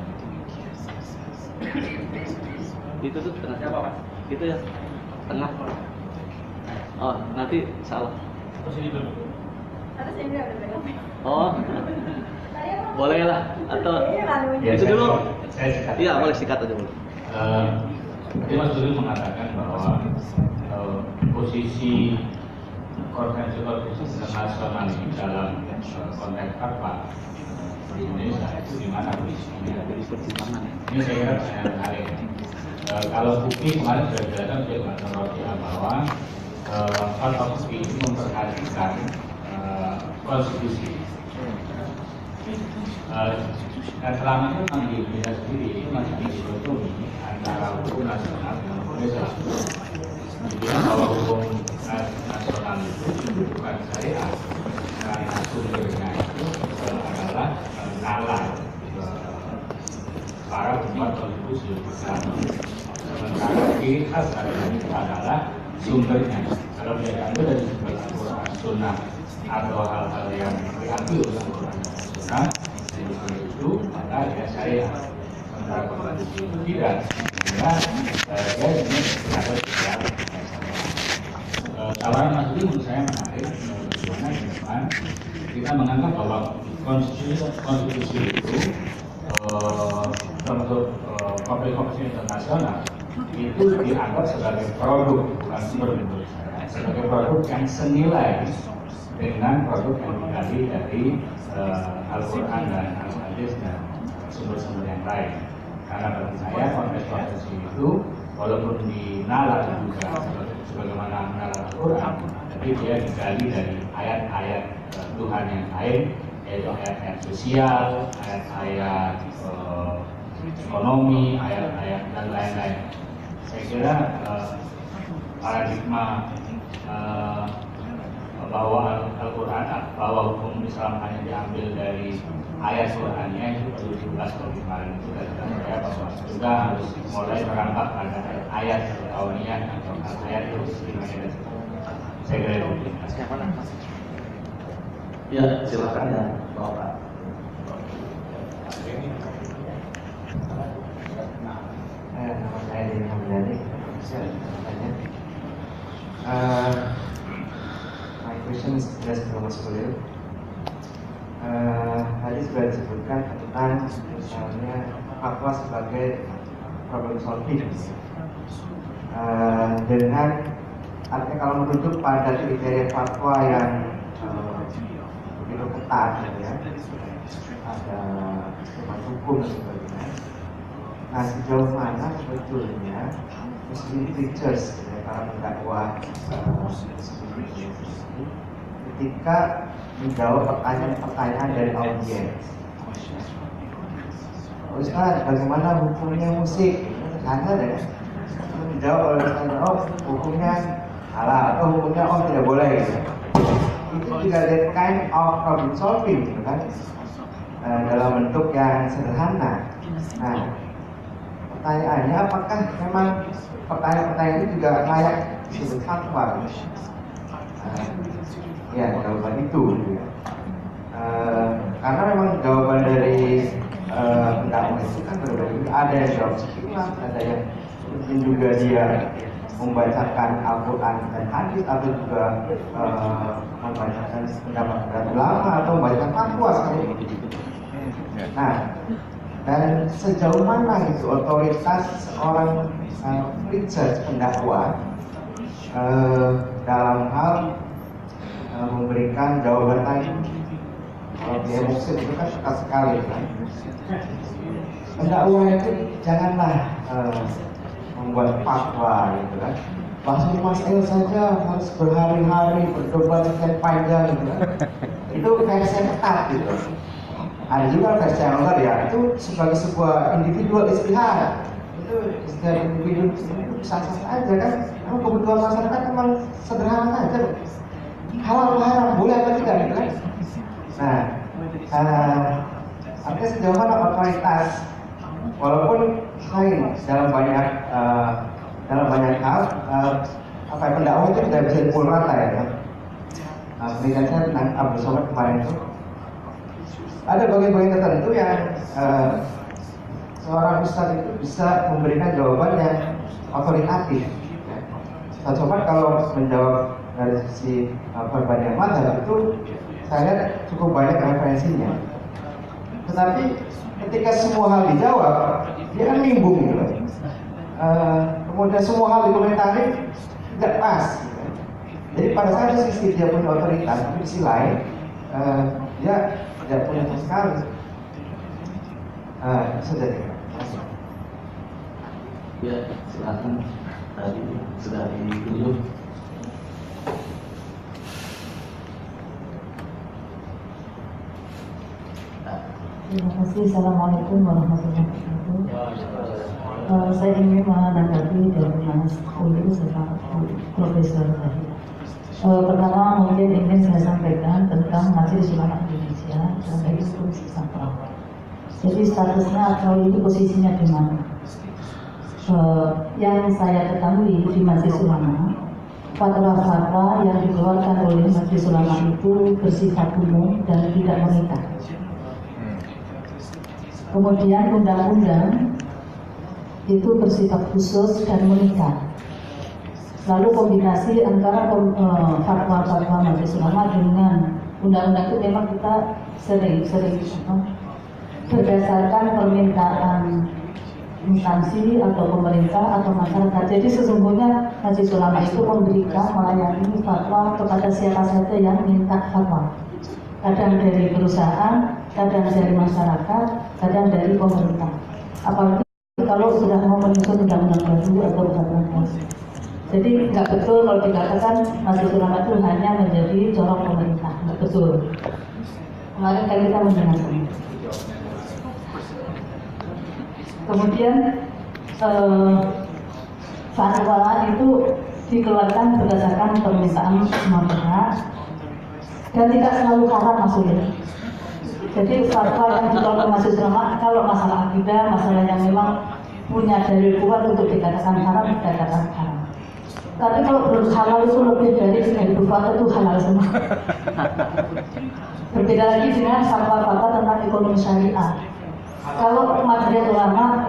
Itu tuh tengahnya apa, Pak? Itu ya, tengah. Oh, nanti salah. Sini dulu. Atau saya udah belok. Oh, boleh lah. Atau ya, itu dulu. Saya sikat. Iya, boleh sikat aja dulu. Tadi Mas Duli mengatakan bahwa posisi konvensi internasional ini dalam konteks fatwa di Indonesia itu di mana posisinya? Ini saya kira pertanyaan menarik. Kalau bukti kemarin sudah dijelaskan oleh Mas Rodi bahwa fatwa bukti itu memperhatikan konstitusi. Dan selama itu memang di Indonesia sendiri itu masih dikotomi antara hukum nasional dan hukum Islam. Dibilang bahwa hukum nasional itu bukan syariat karena sumbernya itu adalah nalar para pembuat konstitusi bersama. Sementara ciri khas syariat itu adalah sumbernya. Kalau dia diambil dari sumber Al-Quran, Sunnah atau hal-hal yang diambil dari Al-Quran dan Sunnah, itu maka dia syariat. Sementara konstitusi itu tidak, sehingga dia ini berada di dalam. Tawaran Mas Duli menurut saya menarik, bagaimana ke depan kita menganggap bahwa konstitusi itu termasuk konvensi internasional itu dianggap sebagai produk, bukan sumber menurut saya, sebagai produk yang senilai dengan produk yang digali dari Al-Quran dan Al-Hadis dan sumber-sumber yang lain. Karena bagi saya konvensi itu walaupun dinalar juga sebagaimana menalar Al-Quran, tapi dia digali dari ayat-ayat Tuhan yang lain, yaitu ayat-ayat sosial, ayat-ayat ekonomi, ayat-ayat dan lain-lain. Saya kira paradigma bahwa Al-Quran, bahwa hukum Islam hanya diambil dari ayat Qurannya itu perlu dibahas lebih kemarin itu, dan saya bahwa juga harus mulai merambah pada ayat kauniyah atau ayat itu sendiri. Saya kira itu. Ya, silakan ya, Bapak. Nama saya Dini Hamdani. Saya bertanya. My question is addressed to Mas Kulil. Tadi sudah disebutkan tentang misalnya fatwa sebagai problem solving. Dengan artinya kalau merujuk pada kriteria fatwa yang begitu ketat, ya, ada hukuman hukum dan sebagainya. Nah, sejauh mana sebetulnya Muslim teachers, ya, para pendakwah ketika menjawab pertanyaan-pertanyaan dari audiens. Ustaz, bagaimana hukumnya musik? Sederhana deh. Dijawab oleh Ustaz, oh hukumnya halal atau hukumnya oh tidak boleh. Itu juga that kind of problem solving, gitu kan? Dalam bentuk yang sederhana. Nah, pertanyaannya apakah memang pertanyaan-pertanyaan itu juga layak disebut fatwa? Ya, jawaban itu. karena memang jawaban dari pendakwa itu kan berbeda. Ada yang jawab sekilas, ada yang mungkin juga dia membacakan Al-Quran dan hadis, atau juga membacakan pendapat ulama atau membacakan fatwa sekali. Nah, dan sejauh mana itu otoritas seorang prejudge pendakwa dalam hal memberikan jawaban tadi. Kalau di emosi itu kan suka sekali kan. Pendakwa itu janganlah membuat fatwa gitu kan. Bahas masail saja harus berhari-hari berdebat sekian panjang gitu kan. Itu versi yang ketat gitu. Ada juga versi yang enggak ya, itu sebagai sebuah individual istihad. Itu istihad individu itu sah-sah aja kan. Karena kebutuhan masyarakat memang sederhana saja. Halal haram boleh atau tidak gitu kan. Nah, artinya sejauh mana otoritas, walaupun lain dalam banyak hal, pendakwah itu tidak bisa dipukul rata ya kan. Penelitian saya tentang Abdul Somad kemarin itu ada bagian-bagian tertentu yang seorang ustadz itu bisa memberikan jawaban yang otoritatif. Ustadz Somad kalau menjawab dari sisi perbandingan mazhab itu saya lihat cukup banyak referensinya. Tetapi ketika semua hal dijawab, dia kan nimbung gitu. Kemudian semua hal dikomentari tidak pas. Gitu. Jadi pada satu sisi dia punya otoritas, tapi di sisi lain dia tidak punya sama sekali. Sudah. Ya, silakan. Tadi sudah ditunjuk. Terima kasih. Assalamualaikum warahmatullahi wabarakatuh. Saya ingin menanggapi dari Mas Ulu serta Profesor tadi. Pertama mungkin ingin saya sampaikan tentang Majelis Ulama Indonesia dan dari Fatwa. Jadi statusnya atau itu posisinya di mana? Yang saya ketahui di Majelis Ulama, fatwa-fatwa yang dikeluarkan oleh Majelis Ulama itu bersifat umum dan tidak mengikat. Kemudian undang-undang itu bersifat khusus dan mengikat. Lalu kombinasi antara fatwa-fatwa Majelis Ulama dengan undang-undang itu memang kita sering berdasarkan permintaan instansi atau pemerintah atau masyarakat. Jadi sesungguhnya Majelis Ulama itu memberikan melayani fatwa kepada siapa saja yang minta fatwa. Kadang dari perusahaan, kadang dari masyarakat, kadang dari pemerintah. Apalagi kalau sudah mau menyusun undang-undang baru atau peraturan baru. Jadi nggak betul kalau dikatakan Majelis Ulama itu hanya menjadi corong pemerintah. Nggak betul. Kemarin kan kita mendengarkan. Kemudian fatwa itu dikeluarkan berdasarkan permintaan semua pihak dan tidak selalu haram maksudnya. Jadi fatwa yang dikeluarkan Majelis Ulama kalau masalah akidah, masalah yang memang punya dalil kuat untuk dikatakan haram, dikatakan haram. Tapi kalau belum halal itu lebih dari 3.000 fatwa itu halal semua. Berbeda lagi dengan fatwa-fatwa tentang ekonomi syariah. Kalau Majelis Ulama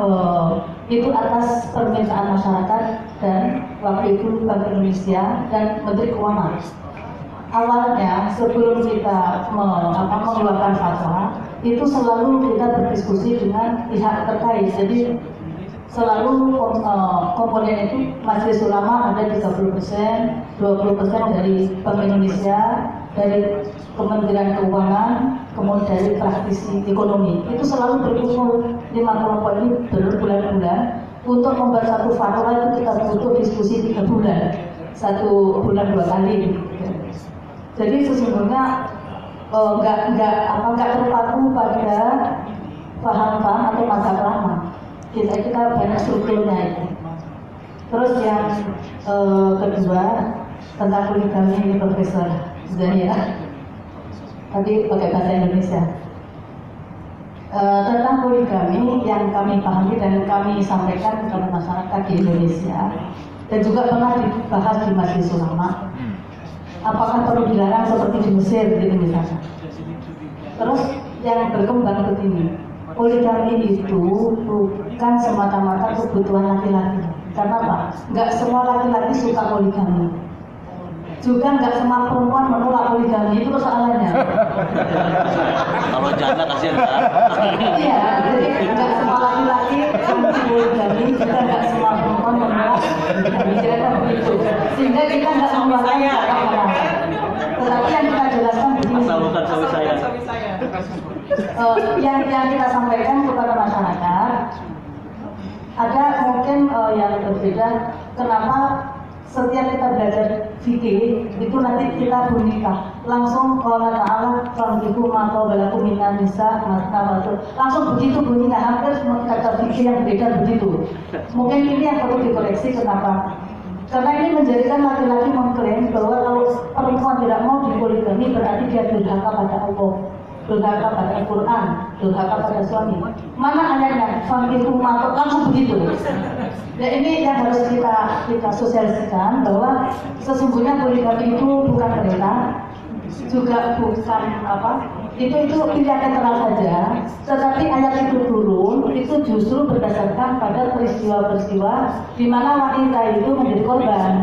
itu atas permintaan masyarakat dan waktu itu Bank Indonesia dan Menteri Keuangan. Awalnya sebelum kita mengeluarkan fatwa itu selalu kita berdiskusi dengan pihak terkait. Jadi selalu komponen itu Majelis Ulama ada 30%, 20% dari Bank Indonesia, dari Kementerian Keuangan, kemudian dari praktisi ekonomi. Itu selalu berkumpul 5 kelompok ini berbulan-bulan untuk membuat satu fatwa itu kita butuh diskusi 3 bulan, 1 bulan 2 kali. Jadi sesungguhnya nggak terpaku pada paham-paham atau mazhab lama. Kita banyak strukturnya itu. Terus yang kedua tentang poligami ini Profesor Zahia. Tadi pakai bahasa Indonesia. Tentang poligami yang kami pahami dan kami sampaikan kepada masyarakat di Indonesia dan juga pernah dibahas di Majelis Ulama. Apakah perlu dilarang seperti di Mesir gitu misalnya. Terus yang berkembang begini. Poligami itu bukan semata-mata kebutuhan laki-laki. Karena apa? Nggak semua laki-laki suka poligami. Juga nggak semua perempuan menolak poligami, itu persoalannya. Kalau janda kasihan kan? Iya, jadi nggak semua laki-laki anti poligami, juga nggak semua perempuan menolak poligami. Kira-kira begitu. Sehingga kita nggak mengeluarkan kata-kata. Tetapi yang kita jelaskan begini. Asal bukan suami saya. Yang kita sampaikan kepada masyarakat, ada mungkin yang berbeda. Kenapa setiap kita belajar fikih itu nanti kita bernikah langsung kalau Ta'ala fankihu ma qabalakum minan nisa masna langsung begitu bunyinya, hampir semua kata fikih yang beda begitu. Mungkin ini yang perlu dikoreksi. Kenapa? Karena ini menjadikan laki-laki mengklaim bahwa kalau perempuan tidak mau dipoligami berarti dia durhaka pada Allah, durhaka pada Al-Quran, durhaka pada suami. Mana ayatnya? Fankihu ma langsung begitu. Ya ini yang harus kita sosialisasikan bahwa sesungguhnya poligami itu bukan perintah, juga bukan apa, itu pilihan netral saja. Tetapi ayat itu turun itu justru berdasarkan pada peristiwa-peristiwa di mana wanita itu menjadi korban.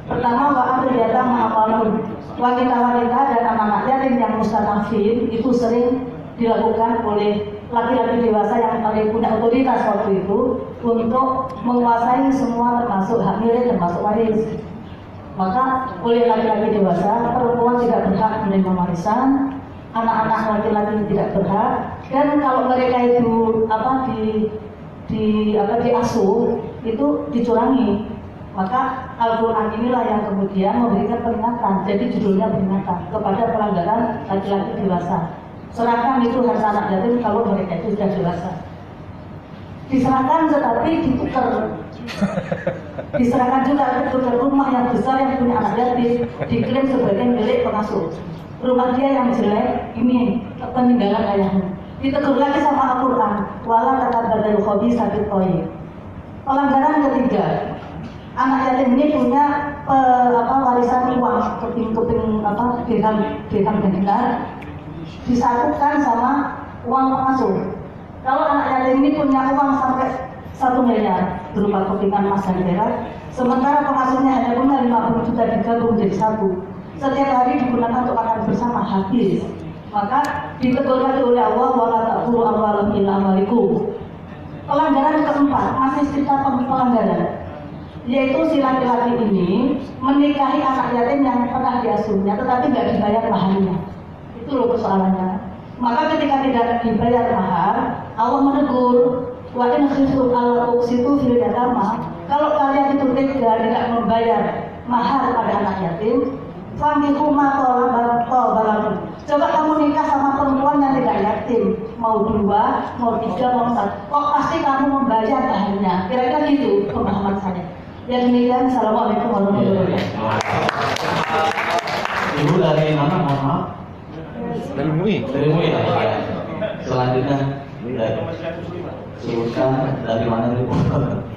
Pertama, wa'atul yatama amwalahum, wanita-wanita dan anak-anak yatim yang mustanafin itu sering dilakukan oleh laki-laki dewasa yang paling punya otoritas waktu itu untuk menguasai semua termasuk hak milik termasuk waris. Maka oleh laki-laki dewasa perempuan tidak berhak menerima warisan, anak-anak laki-laki tidak berhak, dan kalau mereka itu diasuh itu dicurangi. Maka Al-Quran inilah yang kemudian memberikan peringatan. Jadi judulnya peringatan kepada pelanggaran laki-laki dewasa. Serahkan itu harta anak yatim kalau mereka itu sudah dewasa. Diserahkan tetapi ditukar. Diserahkan juga ke rumah yang besar yang punya anak yatim diklaim sebagai milik pengasuh. Rumah dia yang jelek ini peninggalan ayahnya. Ditegur lagi sama Al-Quran. Wala kata badal khobi sabit toyi. Pelanggaran ketiga. Anak yatim ini punya warisan uang keping dirham dinar disatukan sama uang pengasuh. Kalau anak yatim ini punya uang sampai 1 miliar berupa kepingan emas dan perak, sementara pengasuhnya hanya punya 50 juta digabung jadi satu. Setiap hari digunakan untuk makan bersama habis. Maka ditegur lagi oleh Allah wala ta'kulu amwalakum illa amwalikum. Pelanggaran keempat, masih cerita pelanggaran, yaitu si laki-laki ini menikahi anak yatim yang pernah diasuhnya tetapi nggak dibayar maharnya. Itu loh persoalannya. Maka ketika tidak dibayar mahar, Allah menegur, wa in khiftum alla tuqsitu fil yatama, kalau kalian itu tidak membayar mahar pada anak yatim, fankihu ma talaba. Coba kamu nikah sama perempuan yang tidak yatim, mau 2, mau 3, mau 4, kok pasti kamu membayar maharnya. Kira-kira gitu pemahaman saya. Ya demikian, assalamualaikum warahmatullahi wabarakatuh. Ibu dari mana, mohon maaf? Dari MUI. Dari MUI ya. Selanjutnya sebutkan dari mana Ibu?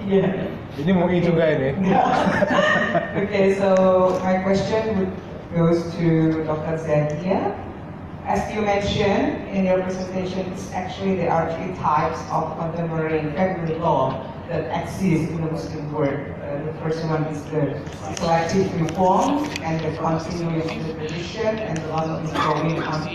Yeah. Ini MUI juga ini. Okay, so my question goes to Dr. Zakia. As you mentioned in your presentation, actually there are 3 types of contemporary family law that exist in the Muslim world. The first one is the selective reform and the continuous tradition, and the other is going on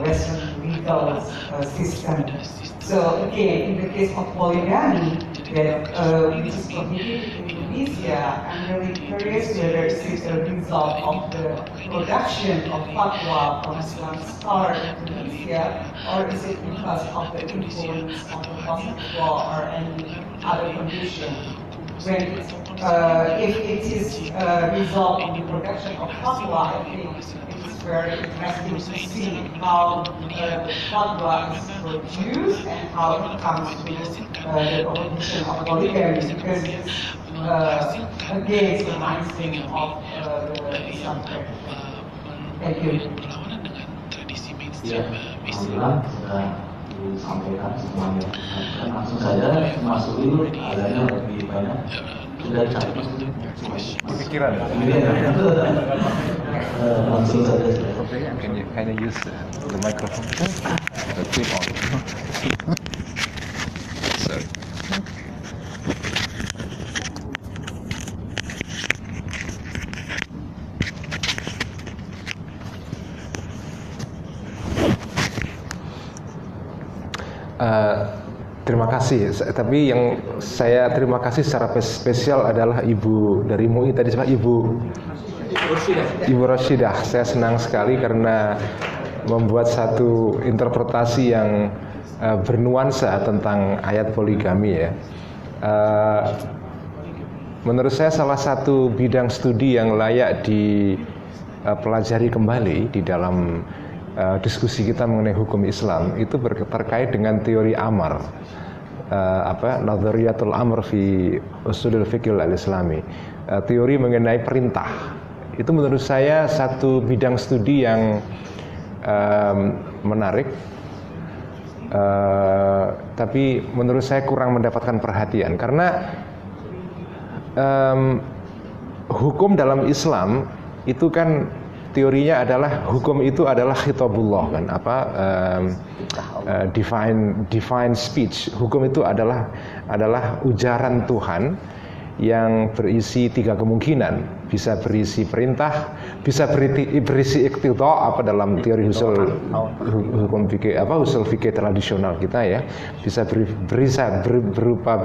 Western legal system. So again, in the case of polygamy, which is prohibited in Indonesia, I'm really curious whether it is a result of the production of fatwa from Islam scholar in Indonesia, or is it because of the influence of the Muslim law or any other condition? When if it is a result of the production of fatwa, I think it is very interesting to see how the fatwa is produced and how it comes to the prohibition of polygamy, because it's against the mindset of the Islam. Thank you. Ya, alhamdulillah sudah disampaikan semuanya. Dan langsung saja masuk dulu, adanya lebih banyak. Sudah dicatat Kepikiran. Langsung saja. Can you use the microphone? The clip on. Sorry. Terima kasih. Tapi yang saya terima kasih secara spesial adalah Ibu dari MUI tadi, Ibu Roshidah. Saya senang sekali karena membuat satu interpretasi yang bernuansa tentang ayat poligami ya. Menurut saya salah satu bidang studi yang layak dipelajari kembali di dalam diskusi kita mengenai hukum Islam itu terkait dengan teori amar, Nadhariyatul Amr fi Usulul Fiqh al-Islami, teori mengenai perintah. Itu menurut saya satu bidang studi yang menarik, tapi menurut saya kurang mendapatkan perhatian karena hukum dalam Islam itu kan teorinya adalah hukum itu adalah khitabullah kan, divine speech. Hukum itu adalah ujaran Tuhan yang berisi tiga kemungkinan, bisa berisi perintah, bisa berisi iqtida dalam teori usul hukum fikih usul fikih tradisional kita ya, bisa berupa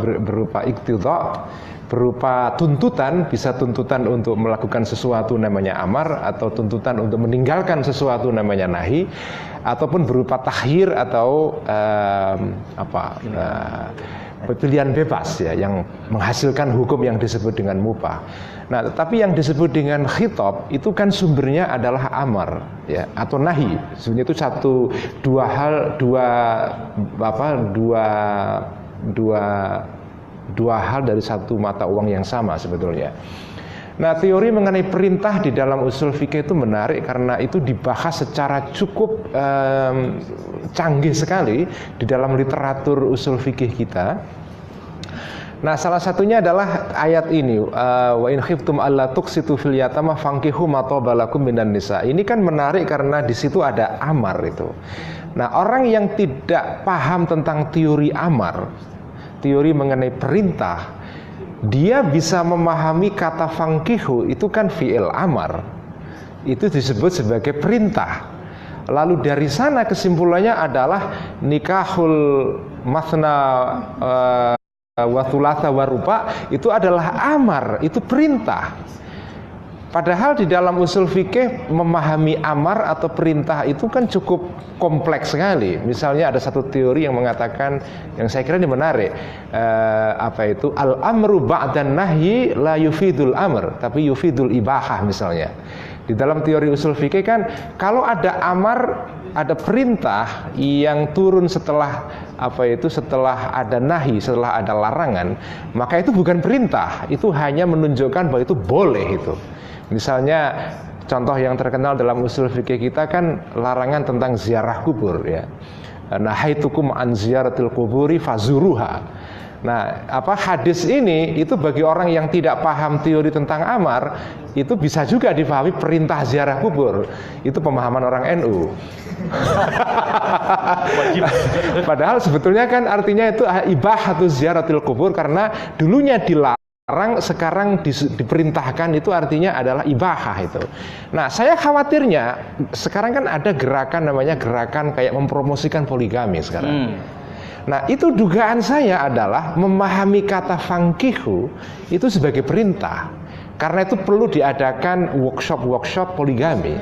iqtida, berupa tuntutan, bisa tuntutan untuk melakukan sesuatu namanya amar, atau tuntutan untuk meninggalkan sesuatu namanya nahi, ataupun berupa takhir atau pilihan bebas ya, yang menghasilkan hukum yang disebut dengan mubah. Nah, tapi yang disebut dengan khitab itu kan sumbernya adalah amar ya, atau nahi. Sebenarnya itu dua hal dari satu mata uang yang sama sebetulnya. Nah, teori mengenai perintah di dalam usul fikih itu menarik karena itu dibahas secara cukup canggih sekali di dalam literatur usul fikih kita. Nah, salah satunya adalah ayat ini, wa in khiftum alla tuqsitu fil yatama fankihu ma taba lakum minan nisa. Ini kan menarik karena di situ ada amar itu. Nah, orang yang tidak paham tentang teori amar, teori mengenai perintah, dia bisa memahami kata fankihu itu kan fi'il amar, itu disebut sebagai perintah. Lalu dari sana kesimpulannya adalah nikahul mathna wa thulatha wa ruba itu adalah amar, itu perintah. Padahal di dalam usul fikih memahami amar atau perintah itu kan cukup kompleks sekali. Misalnya ada satu teori yang mengatakan, yang saya kira ini menarik, al-amru ba'dan nahyi la yufidul amr, tapi yufidul ibahah misalnya. Di dalam teori usul fikih kan kalau ada amar, ada perintah yang turun setelah setelah ada nahi, setelah ada larangan, maka itu bukan perintah, itu hanya menunjukkan bahwa itu boleh itu. Misalnya contoh yang terkenal dalam usul fikih kita kan larangan tentang ziarah kubur ya. Nahaitukum an ziyaratil kuburi fazuruha. Nah, hadis ini itu bagi orang yang tidak paham teori tentang amar itu bisa juga dipahami perintah ziarah kubur. Itu pemahaman orang NU. Padahal sebetulnya kan artinya itu ibahatul ziyaratil kubur karena dulunya dilarang, sekarang diperintahkan, itu artinya adalah ibahah itu. Nah, saya khawatirnya sekarang kan ada gerakan namanya gerakan kayak mempromosikan poligami sekarang. Nah, itu dugaan saya adalah memahami kata fankihu itu sebagai perintah. Karena itu perlu diadakan workshop poligami.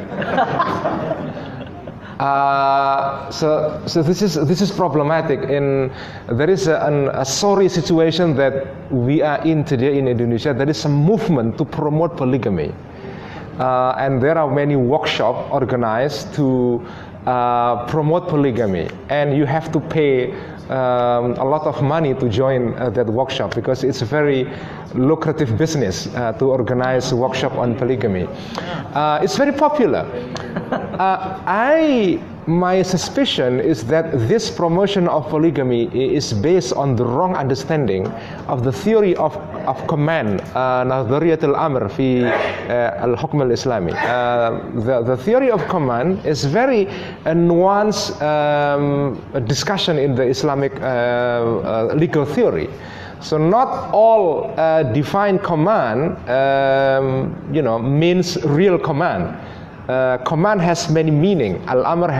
So this is problematic. There is a sorry situation that we are in today in Indonesia. There is a movement to promote polygamy, and there are many workshops organized to promote polygamy, and you have to pay a lot of money to join that workshop because it's a very lucrative business to organize a workshop on polygamy. It's very popular. my suspicion is that this promotion of polygamy is based on the wrong understanding of the theory of command, nadhariyatul amr fi al-hukm al-islami. The theory of command is very nuanced discussion in the Islamic legal theory. So not all divine command, means real command. Command has many meaning. Al-amr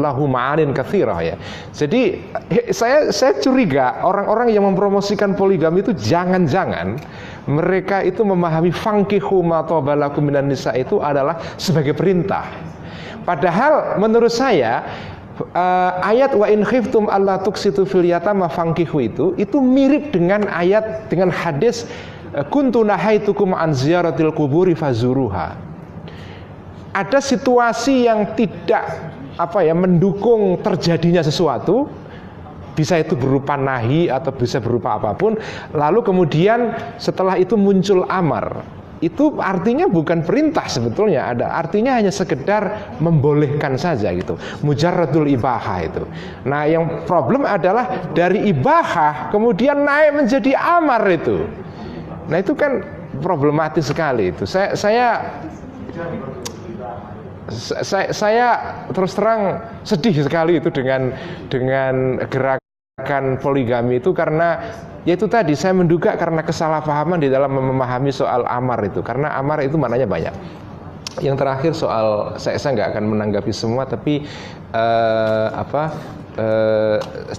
lahu ma'anin katsirah ya. Jadi saya curiga orang-orang yang mempromosikan poligami itu jangan-jangan mereka itu memahami fankihu ma taba lakum minan nisa itu adalah sebagai perintah. Padahal menurut saya ayat wa in khiftum alla tuqsitu fil yatama fankihu itu mirip dengan ayat dengan hadis kuntu nahaitukum an ziyaratil quburi fazuruha. Ada situasi yang tidak mendukung terjadinya sesuatu, bisa itu berupa nahi atau bisa berupa apapun, lalu kemudian setelah itu muncul amar. Itu artinya bukan perintah sebetulnya, artinya hanya sekedar membolehkan saja gitu. Mujarradul ibahah itu. Nah, yang problem adalah dari ibahah kemudian naik menjadi amar itu. Nah, itu kan problematis sekali itu. Saya terus terang sedih sekali itu dengan gerakan poligami itu, karena yaitu tadi saya menduga karena kesalahpahaman di dalam memahami soal amar itu, karena amar itu maknanya banyak. Yang terakhir soal saya nggak akan menanggapi semua, tapi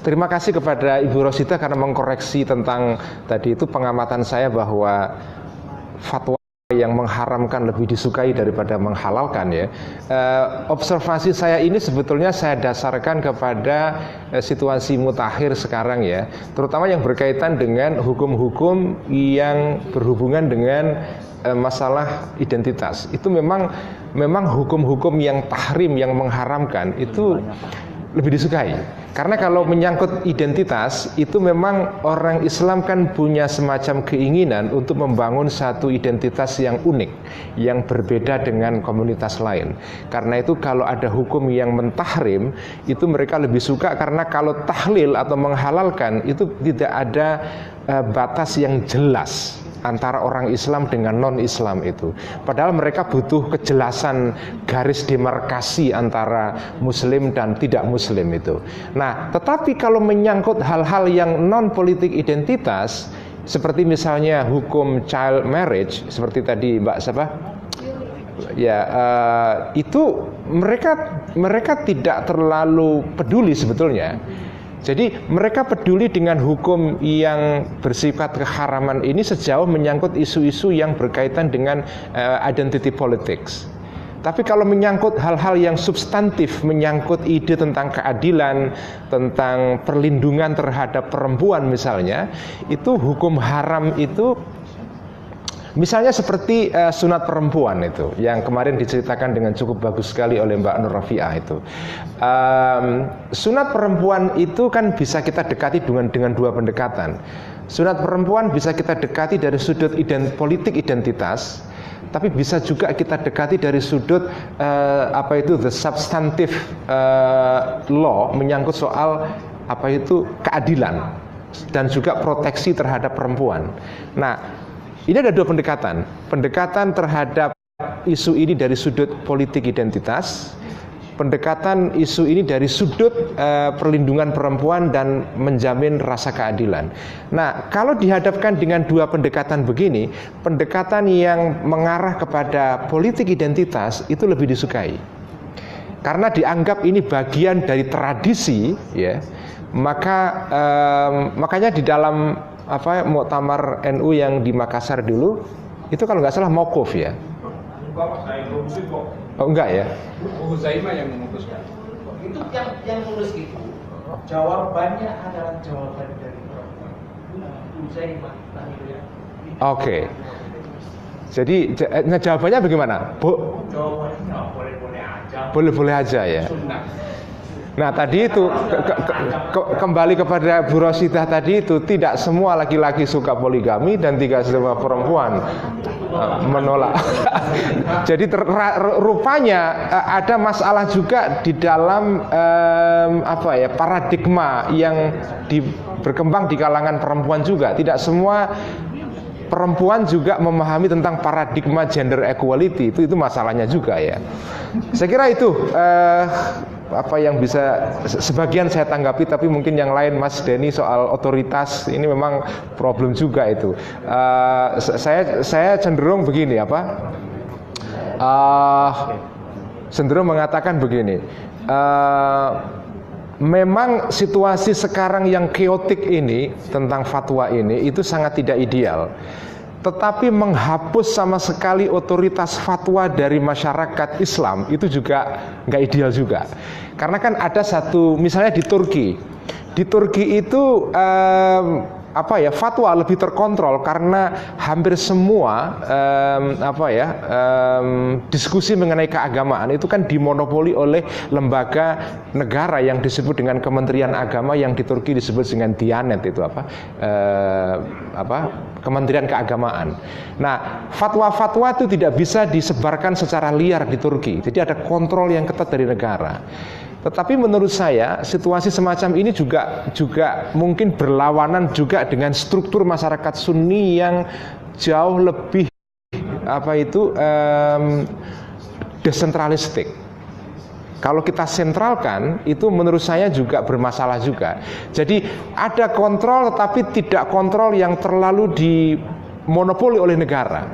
terima kasih kepada Ibu Rosita karena mengkoreksi tentang tadi itu pengamatan saya bahwa fatwa yang mengharamkan lebih disukai daripada menghalalkan ya. Observasi saya ini sebetulnya saya dasarkan kepada situasi mutakhir sekarang ya, terutama yang berkaitan dengan hukum-hukum yang berhubungan dengan masalah identitas. Itu memang hukum-hukum yang tahrim, yang mengharamkan itu lebih disukai. Karena kalau menyangkut identitas, itu memang orang Islam kan punya semacam keinginan untuk membangun satu identitas yang unik, yang berbeda dengan komunitas lain. Karena itu kalau ada hukum yang mentahrim, itu mereka lebih suka, karena kalau tahlil atau menghalalkan itu tidak ada batas yang jelas antara orang Islam dengan non-Islam itu. Padahal mereka butuh kejelasan garis demarkasi antara Muslim dan tidak Muslim itu. Nah, tetapi kalau menyangkut hal-hal yang non-politik identitas, seperti misalnya hukum child marriage, seperti tadi Mbak siapa? Ya, itu mereka tidak terlalu peduli sebetulnya. Jadi mereka peduli dengan hukum yang bersifat keharaman ini sejauh menyangkut isu-isu yang berkaitan dengan identity politics. Tapi kalau menyangkut hal-hal yang substantif, menyangkut ide tentang keadilan, tentang perlindungan terhadap perempuan misalnya, itu hukum haram itu, misalnya seperti sunat perempuan itu, yang kemarin diceritakan dengan cukup bagus sekali oleh Mbak Nur Rafi'ah itu. Sunat perempuan itu kan bisa kita dekati dengan dua pendekatan. Sunat perempuan bisa kita dekati dari sudut politik identitas, tapi bisa juga kita dekati dari sudut the substantive law, menyangkut soal keadilan dan juga proteksi terhadap perempuan. Nah, ini ada dua pendekatan. Pendekatan terhadap isu ini dari sudut politik identitas, pendekatan isu ini dari sudut perlindungan perempuan dan menjamin rasa keadilan. Nah, kalau dihadapkan dengan dua pendekatan begini, pendekatan yang mengarah kepada politik identitas itu lebih disukai. Karena dianggap ini bagian dari tradisi, ya. Makanya di dalam muktamar NU yang di Makassar dulu itu kalau nggak salah mauquf ya. Oh enggak ya. Huzaimah yang memutuskan. Itu yang nulis itu jawabannya adalah jawaban dari Huzaimah. Oke. Jadi jawabannya bagaimana? Jawabannya boleh-boleh aja. Boleh-boleh aja ya. Nah tadi itu kembali kepada Bu Rosidah tadi itu, tidak semua laki-laki suka poligami dan tidak semua perempuan menolak. Jadi rupanya ada masalah juga di dalam paradigma yang berkembang di kalangan perempuan juga. Tidak semua perempuan juga memahami tentang paradigma gender equality, itu masalahnya juga ya. Saya kira itu apa yang bisa sebagian saya tanggapi, tapi mungkin yang lain Mas Denny soal otoritas ini memang problem juga itu. Saya cenderung begini cenderung mengatakan begini. Memang situasi sekarang yang chaotic ini tentang fatwa ini itu sangat tidak ideal. Tetapi menghapus sama sekali otoritas fatwa dari masyarakat Islam itu juga nggak ideal juga. Karena kan ada satu, misalnya di Turki itu fatwa lebih terkontrol karena hampir semua diskusi mengenai keagamaan itu kan dimonopoli oleh lembaga negara yang disebut dengan Kementerian Agama, yang di Turki disebut dengan Diyanet, itu Kementerian Keagamaan. Nah, fatwa-fatwa itu tidak bisa disebarkan secara liar di Turki. Jadi ada kontrol yang ketat dari negara. Tetapi menurut saya situasi semacam ini juga mungkin berlawanan juga dengan struktur masyarakat Sunni yang jauh lebih desentralistik. Kalau kita sentralkan itu menurut saya juga bermasalah juga. Jadi ada kontrol tetapi tidak kontrol yang terlalu dimonopoli oleh negara.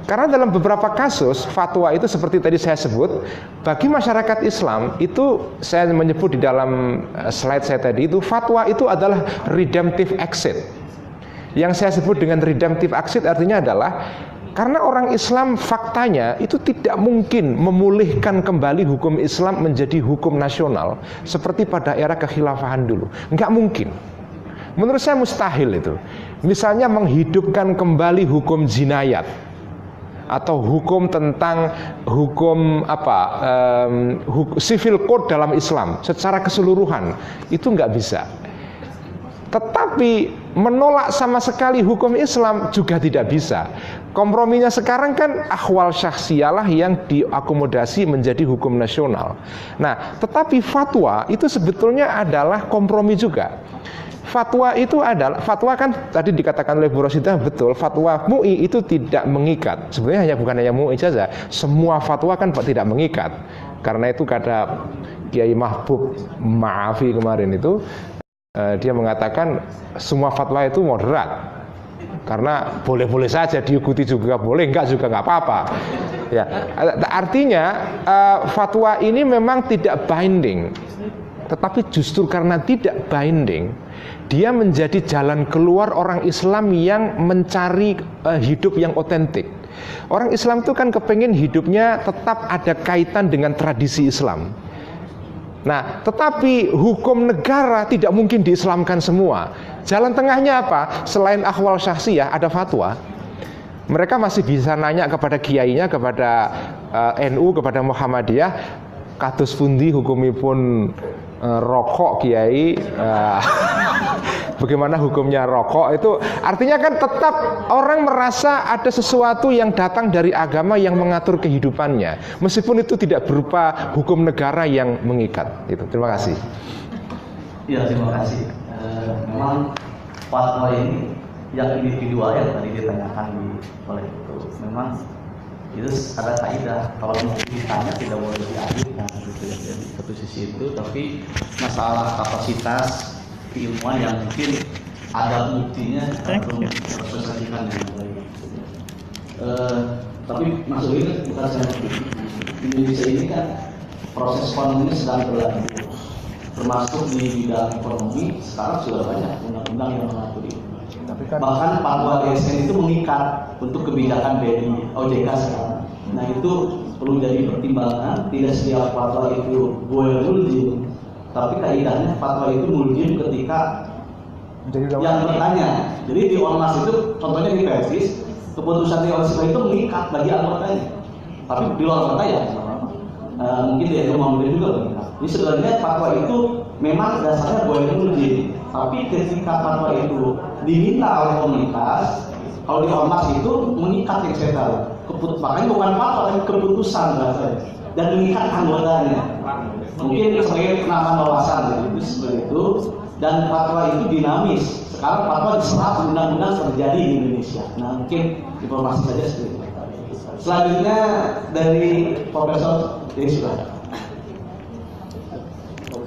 Karena dalam beberapa kasus fatwa itu seperti tadi saya sebut, bagi masyarakat Islam itu saya menyebut di dalam slide saya tadi itu, fatwa itu adalah redemptive exit. Yang saya sebut dengan redemptive exit artinya adalah karena orang Islam faktanya itu tidak mungkin memulihkan kembali hukum Islam menjadi hukum nasional seperti pada era kekhilafahan dulu. Nggak mungkin. Menurut saya mustahil itu. Misalnya menghidupkan kembali hukum jinayat atau hukum tentang civil code dalam Islam secara keseluruhan itu nggak bisa. Tetapi menolak sama sekali hukum Islam juga tidak bisa. Komprominya sekarang kan akhwal syahsiyalah yang diakomodasi menjadi hukum nasional. Nah, tetapi fatwa itu sebetulnya adalah kompromi juga. Fatwa kan tadi dikatakan oleh Bu Rosidah betul, fatwa MUI itu tidak mengikat. Sebenarnya bukan hanya MUI saja, semua fatwa kan tidak mengikat. Karena itu kata Kiai Mahbub Maafi kemarin itu, dia mengatakan semua fatwa itu moderat. Karena boleh-boleh saja diikuti juga boleh, enggak juga enggak apa-apa. Ya, artinya fatwa ini memang tidak binding. Tetapi justru karena tidak binding, dia menjadi jalan keluar orang Islam yang mencari hidup yang otentik. Orang Islam itu kan kepengen hidupnya tetap ada kaitan dengan tradisi Islam. Nah, tetapi hukum negara tidak mungkin diislamkan semua. Jalan tengahnya apa? Selain akhwal syahsiyah, ada fatwa. Mereka masih bisa nanya kepada kiainya, kepada NU, kepada Muhammadiyah, kados pundi hukumipun rokok kiai, bagaimana hukumnya rokok itu, artinya kan tetap orang merasa ada sesuatu yang datang dari agama yang mengatur kehidupannya, meskipun itu tidak berupa hukum negara yang mengikat. Itu. Terima kasih. Ya, terima kasih. Memang fatwa ini yang individual yang tadi ditanyakan oleh itu, memang itu ada kaidah, kalau mau ditanya tidak boleh diajukan gitu ya, di satu sisi itu. Tapi masalah kapasitas keilmuan yang mungkin ada buktinya belum tersosialisasikan dengan baik. Tapi maksud ini bukan saya Indonesia ini kan proses ekonomi sedang berlanjut, termasuk di bidang ekonomi sekarang sudah banyak undang-undang yang mengatur itu. Bahkan fatwa DSN itu mengikat untuk kebijakan BNI OJK sekarang. Nah, itu perlu jadi pertimbangan. Tidak setiap fatwa itu boleh mulzim, tapi kaidahnya fatwa itu mulzim ketika yang bertanya. Jadi di ormas itu, contohnya di Persis, keputusan di ormas itu mengikat bagi anggotanya. Tapi di luar anggota ya sama. mungkin dia mau juga. Jadi sebenarnya fatwa itu memang dasarnya boleh menguji, tapi ketika fatwa itu diminta oleh komunitas, kalau di ormas itu mengikat yang saya tahu. Makanya bukan fatwa, tapi keputusan bahasanya dan mengikat anggotanya. Mungkin sebagai penamaan wawasan gitu, seperti itu. Dan fatwa itu dinamis. Sekarang fatwa diserap undang-undang terjadi di Indonesia. Nah mungkin informasi saja seperti itu. Selanjutnya dari Profesor Desra.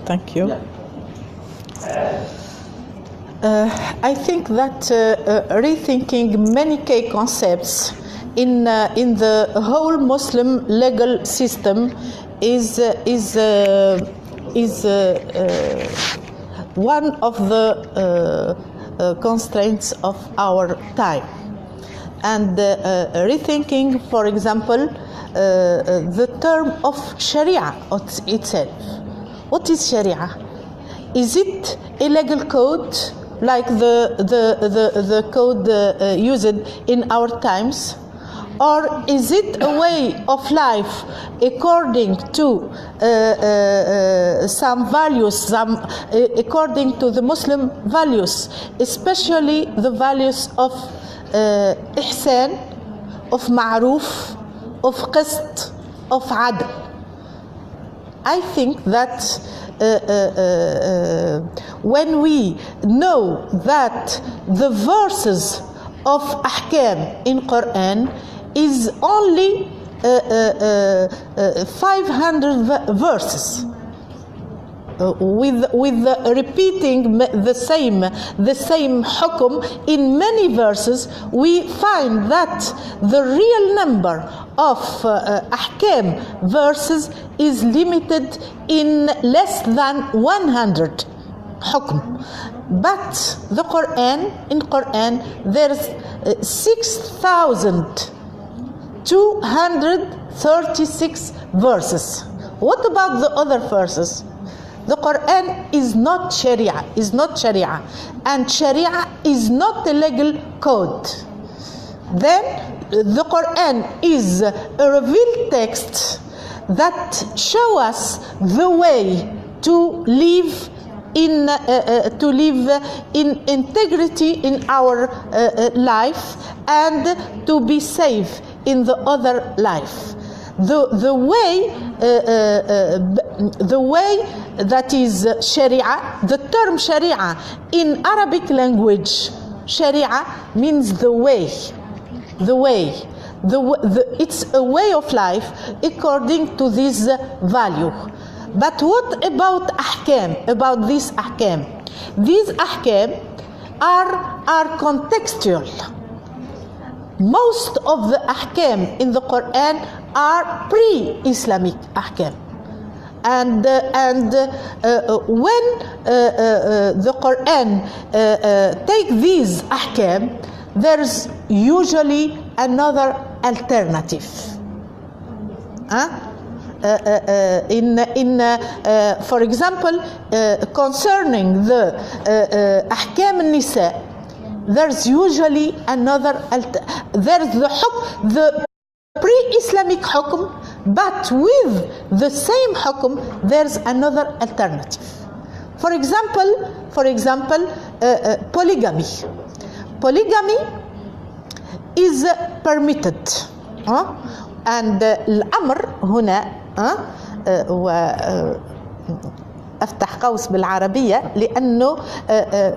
Thank you. I think that rethinking many key concepts in the whole Muslim legal system is one of the constraints of our time. And rethinking, for example, the term of Sharia itself. What is Sharia? Is it a legal code like the code used in our times? Or is it a way of life according to some values, according to the Muslim values, especially the values of ihsan, of ma'ruf, of qist, of adl? I think that when we know that the verses of ahkam in Quran is only 500 verses, with repeating the same hukum in many verses, we find that the real number of ahkam verses is limited in less than 100 hukum. But the Quran, in Quran, there's 6,236 verses. What about the other verses? The Quran is not Sharia, and Sharia is not a legal code. Then the Quran is a revealed text that shows us the way to live in integrity in our life and to be safe in the other life. The way that is Sharia, the term Sharia in Arabic language, Sharia means the way. It's a way of life according to this value. But what about ahkam? About these ahkam? These ahkam are contextual. Most of the ahkam in the Quran are pre-Islamic ahkam. And when the Quran take these ahkam, there's usually another alternative. For example, concerning the ahkam al-nisa, there's usually another there's the pre-Islamic hukum, but with the same hukum there's another alternative. For example, polygamy is permitted, and الأمر هنا أفتح قوس بالعربية لأنه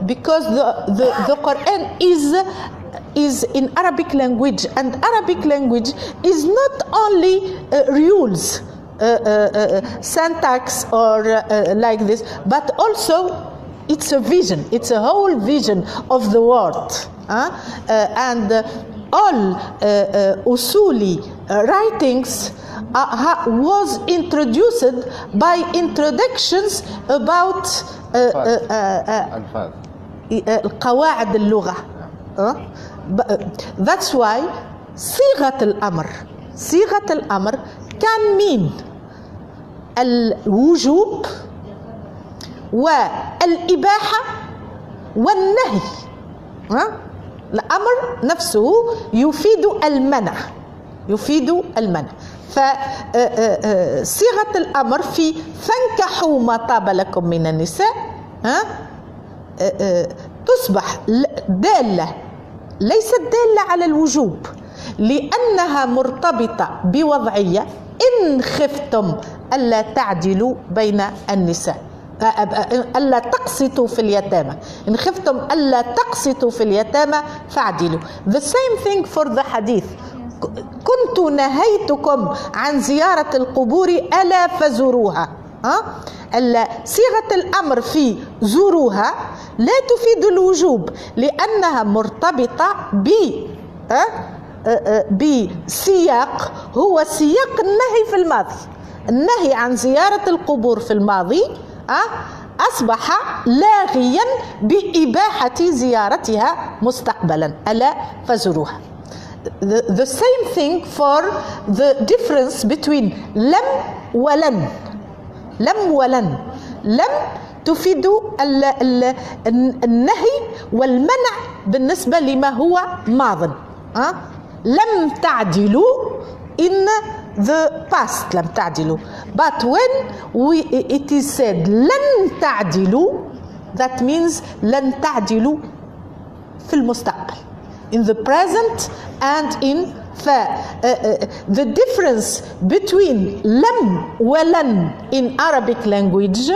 because the Quran is in Arabic language, and Arabic language is not only rules, syntax or like this, but also it's a vision, it's a whole vision of the world, and all usuli writings was introduced by introductions about قواعد اللغة. That's why صيغة الأمر can mean الوجوب والإباحة والنهي. الأمر نفسه يفيد المنع. فصيغة الأمر في فانكحوا ما طاب لكم من النساء تصبح دالة، ليست دالة على الوجوب، لأنها مرتبطة بوضعية إن خفتم ألا تعدلوا بين النساء، ألا تقسطوا في اليتامى، إن خفتم ألا تقسطوا في اليتامى فاعدلوا. The same thing for the hadith. كنت نهيتكم عن زيارة القبور ألا فزوروها. صيغة الأمر في زوروها لا تفيد الوجوب، لأنها مرتبطة بسياق هو سياق النهي في الماضي. النهي عن زيارة القبور في الماضي أصبح لاغيا بإباحة زيارتها مستقبلا، ألا فزوروها. The same thing for the difference between لم ولن. لم ولن، لم تفيد النهي والمنع بالنسبة لما هو ماض. لم تعدلوا in the past، لم تعدلوا. But when it is said لن تعدلوا, that means لن تعدلوا في المستقبل, in the present and in the difference between لم ولن in Arabic language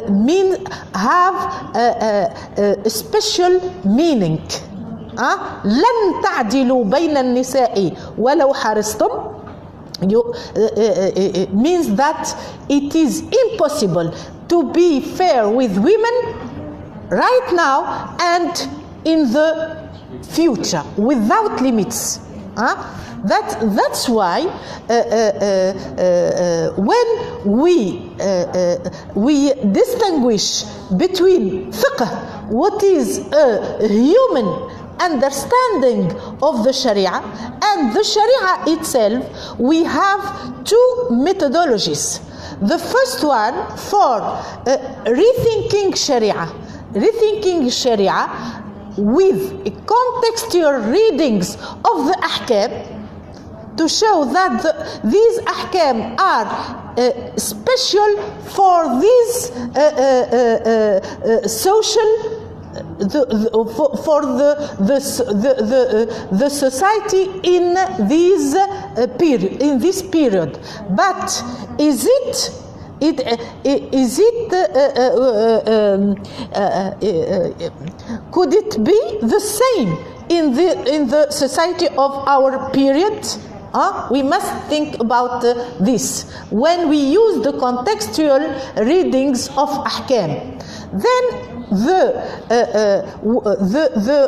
mean have a special meaning. لن تعدلوا بين النساء ولو حرصتم means that it is impossible to be fair with women right now and in the future without limits. That's why when we distinguish between fiqh, what is a human understanding of the Sharia, and the Sharia itself, we have two methodologies. The first one for rethinking Sharia with contextual readings of the ahkam, to show that these ahkam are special for these social for the society in this period. But is it could it be the same in the society of our period? We must think about this when we use the contextual readings of ahkam. Then the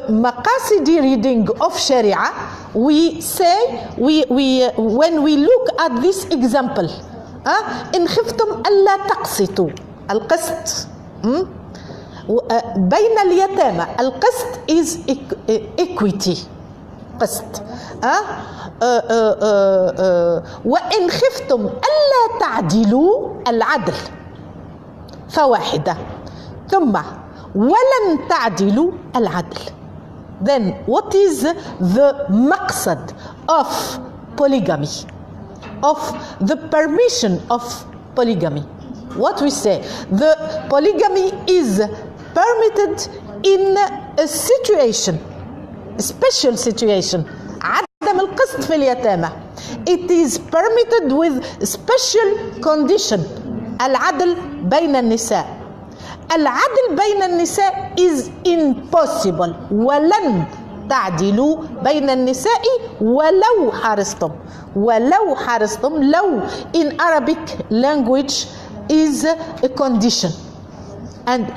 maqasidi reading of Sharia, we say when we look at this example, إن خفتم ألا تقسطوا، القسط بين اليتامى، القسط is equity، قسط. وإن خفتم ألا تعدلوا، العدل، فواحدة، ثم ولن تعدلوا، العدل. Then what is the مقصد of polygamy, of the permission of polygamy? What we say, the polygamy is permitted in a situation, a special situation, عدم القسط في اليتامى. It is permitted with special condition، العدل بين النساء. العدل بين النساء is impossible، ولن تعدلوا بين النساء ولو حرصتم. ولو حرصتم، لو in Arabic language is a condition. And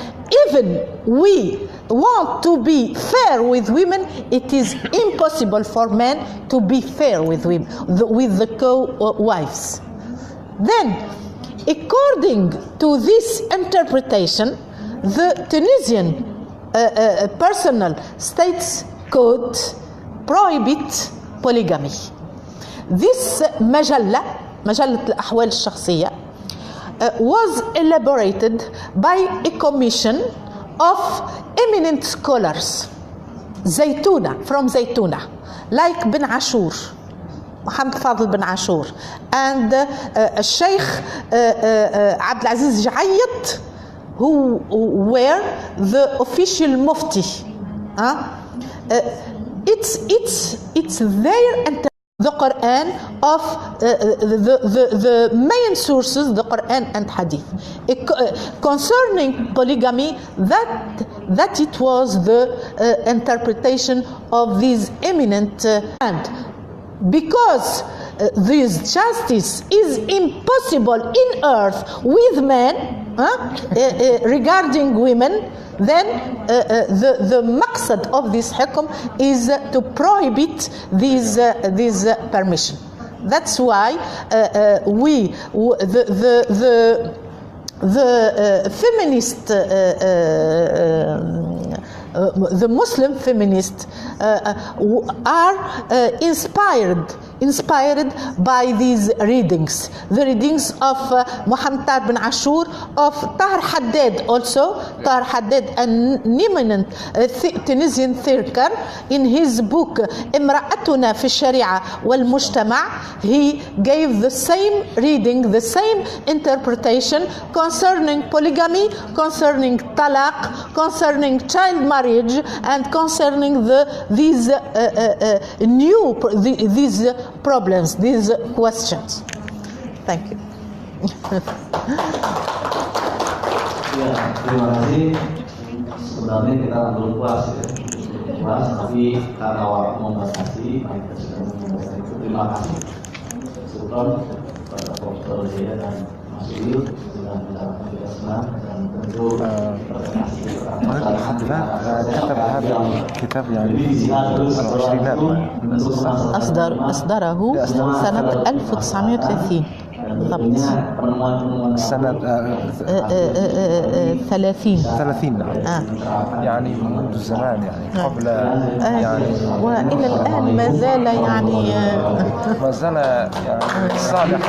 even we want to be fair with women, it is impossible for men to be fair with women, with the co-wives. Then, according to this interpretation, the Tunisian personal states code prohibits polygamy. This مجلة الأحوال الشخصية was elaborated by a commission of eminent scholars, Zaytuna, from Zaytuna, like Ben Ashur, Muhammad Fadl bin Ashur and Sheikh Abdulaziz Jayat, who were the official mufti. It's their the Quran of the main sources, the Quran and Hadith, concerning polygamy, that it was the interpretation of these eminent and because this justice is impossible in earth with men regarding women, then the maqsad of this hukum is to prohibit this permission. That's why the feminist, the Muslim feminists are inspired by these readings, the readings of Muhammad bin Ashur, of Tahir Haddad also. Tahir Haddad, an eminent Tunisian thinker, in his book Imra'atuna fi Sharia wal Mujtama', he gave the same reading, the same interpretation concerning polygamy, concerning talaq, concerning child marriage, and concerning these problems, these questions. Thank you. Ya, terima kasih. Sebenarnya kita belum puas ya, tapi karena waktu membatasi, kita sudah membatasi itu. Terima kasih, Sultan, pada Profesor Zia dan Mas Yul sudah mendapat kita senang dan tentu terima kasih. كتاب يعني العشرينات أصدره سنة 1930 بالضبط. سنة 30 نعم. يعني منذ زمان، يعني قبل يعني وإلى الآن ما زال يعني ما زال يعني صالح.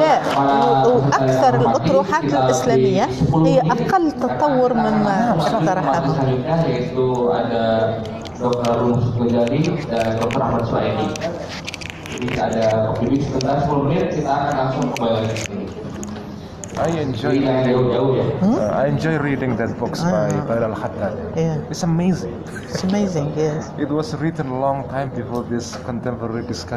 لا، وأكثر الأطروحات الإسلامية هي أقل تطور مما اقترحها. yaitu ada Dr. Rumus Gojali dan Dr. Ahmad Suhaimi. Jadi ada kopi sebentar 10 menit, kita akan langsung kembali ke sini. I enjoy reading that books by Al-Haddad. Yeah. It's amazing. It's amazing, yes. It was written a long time before this contemporary discussion.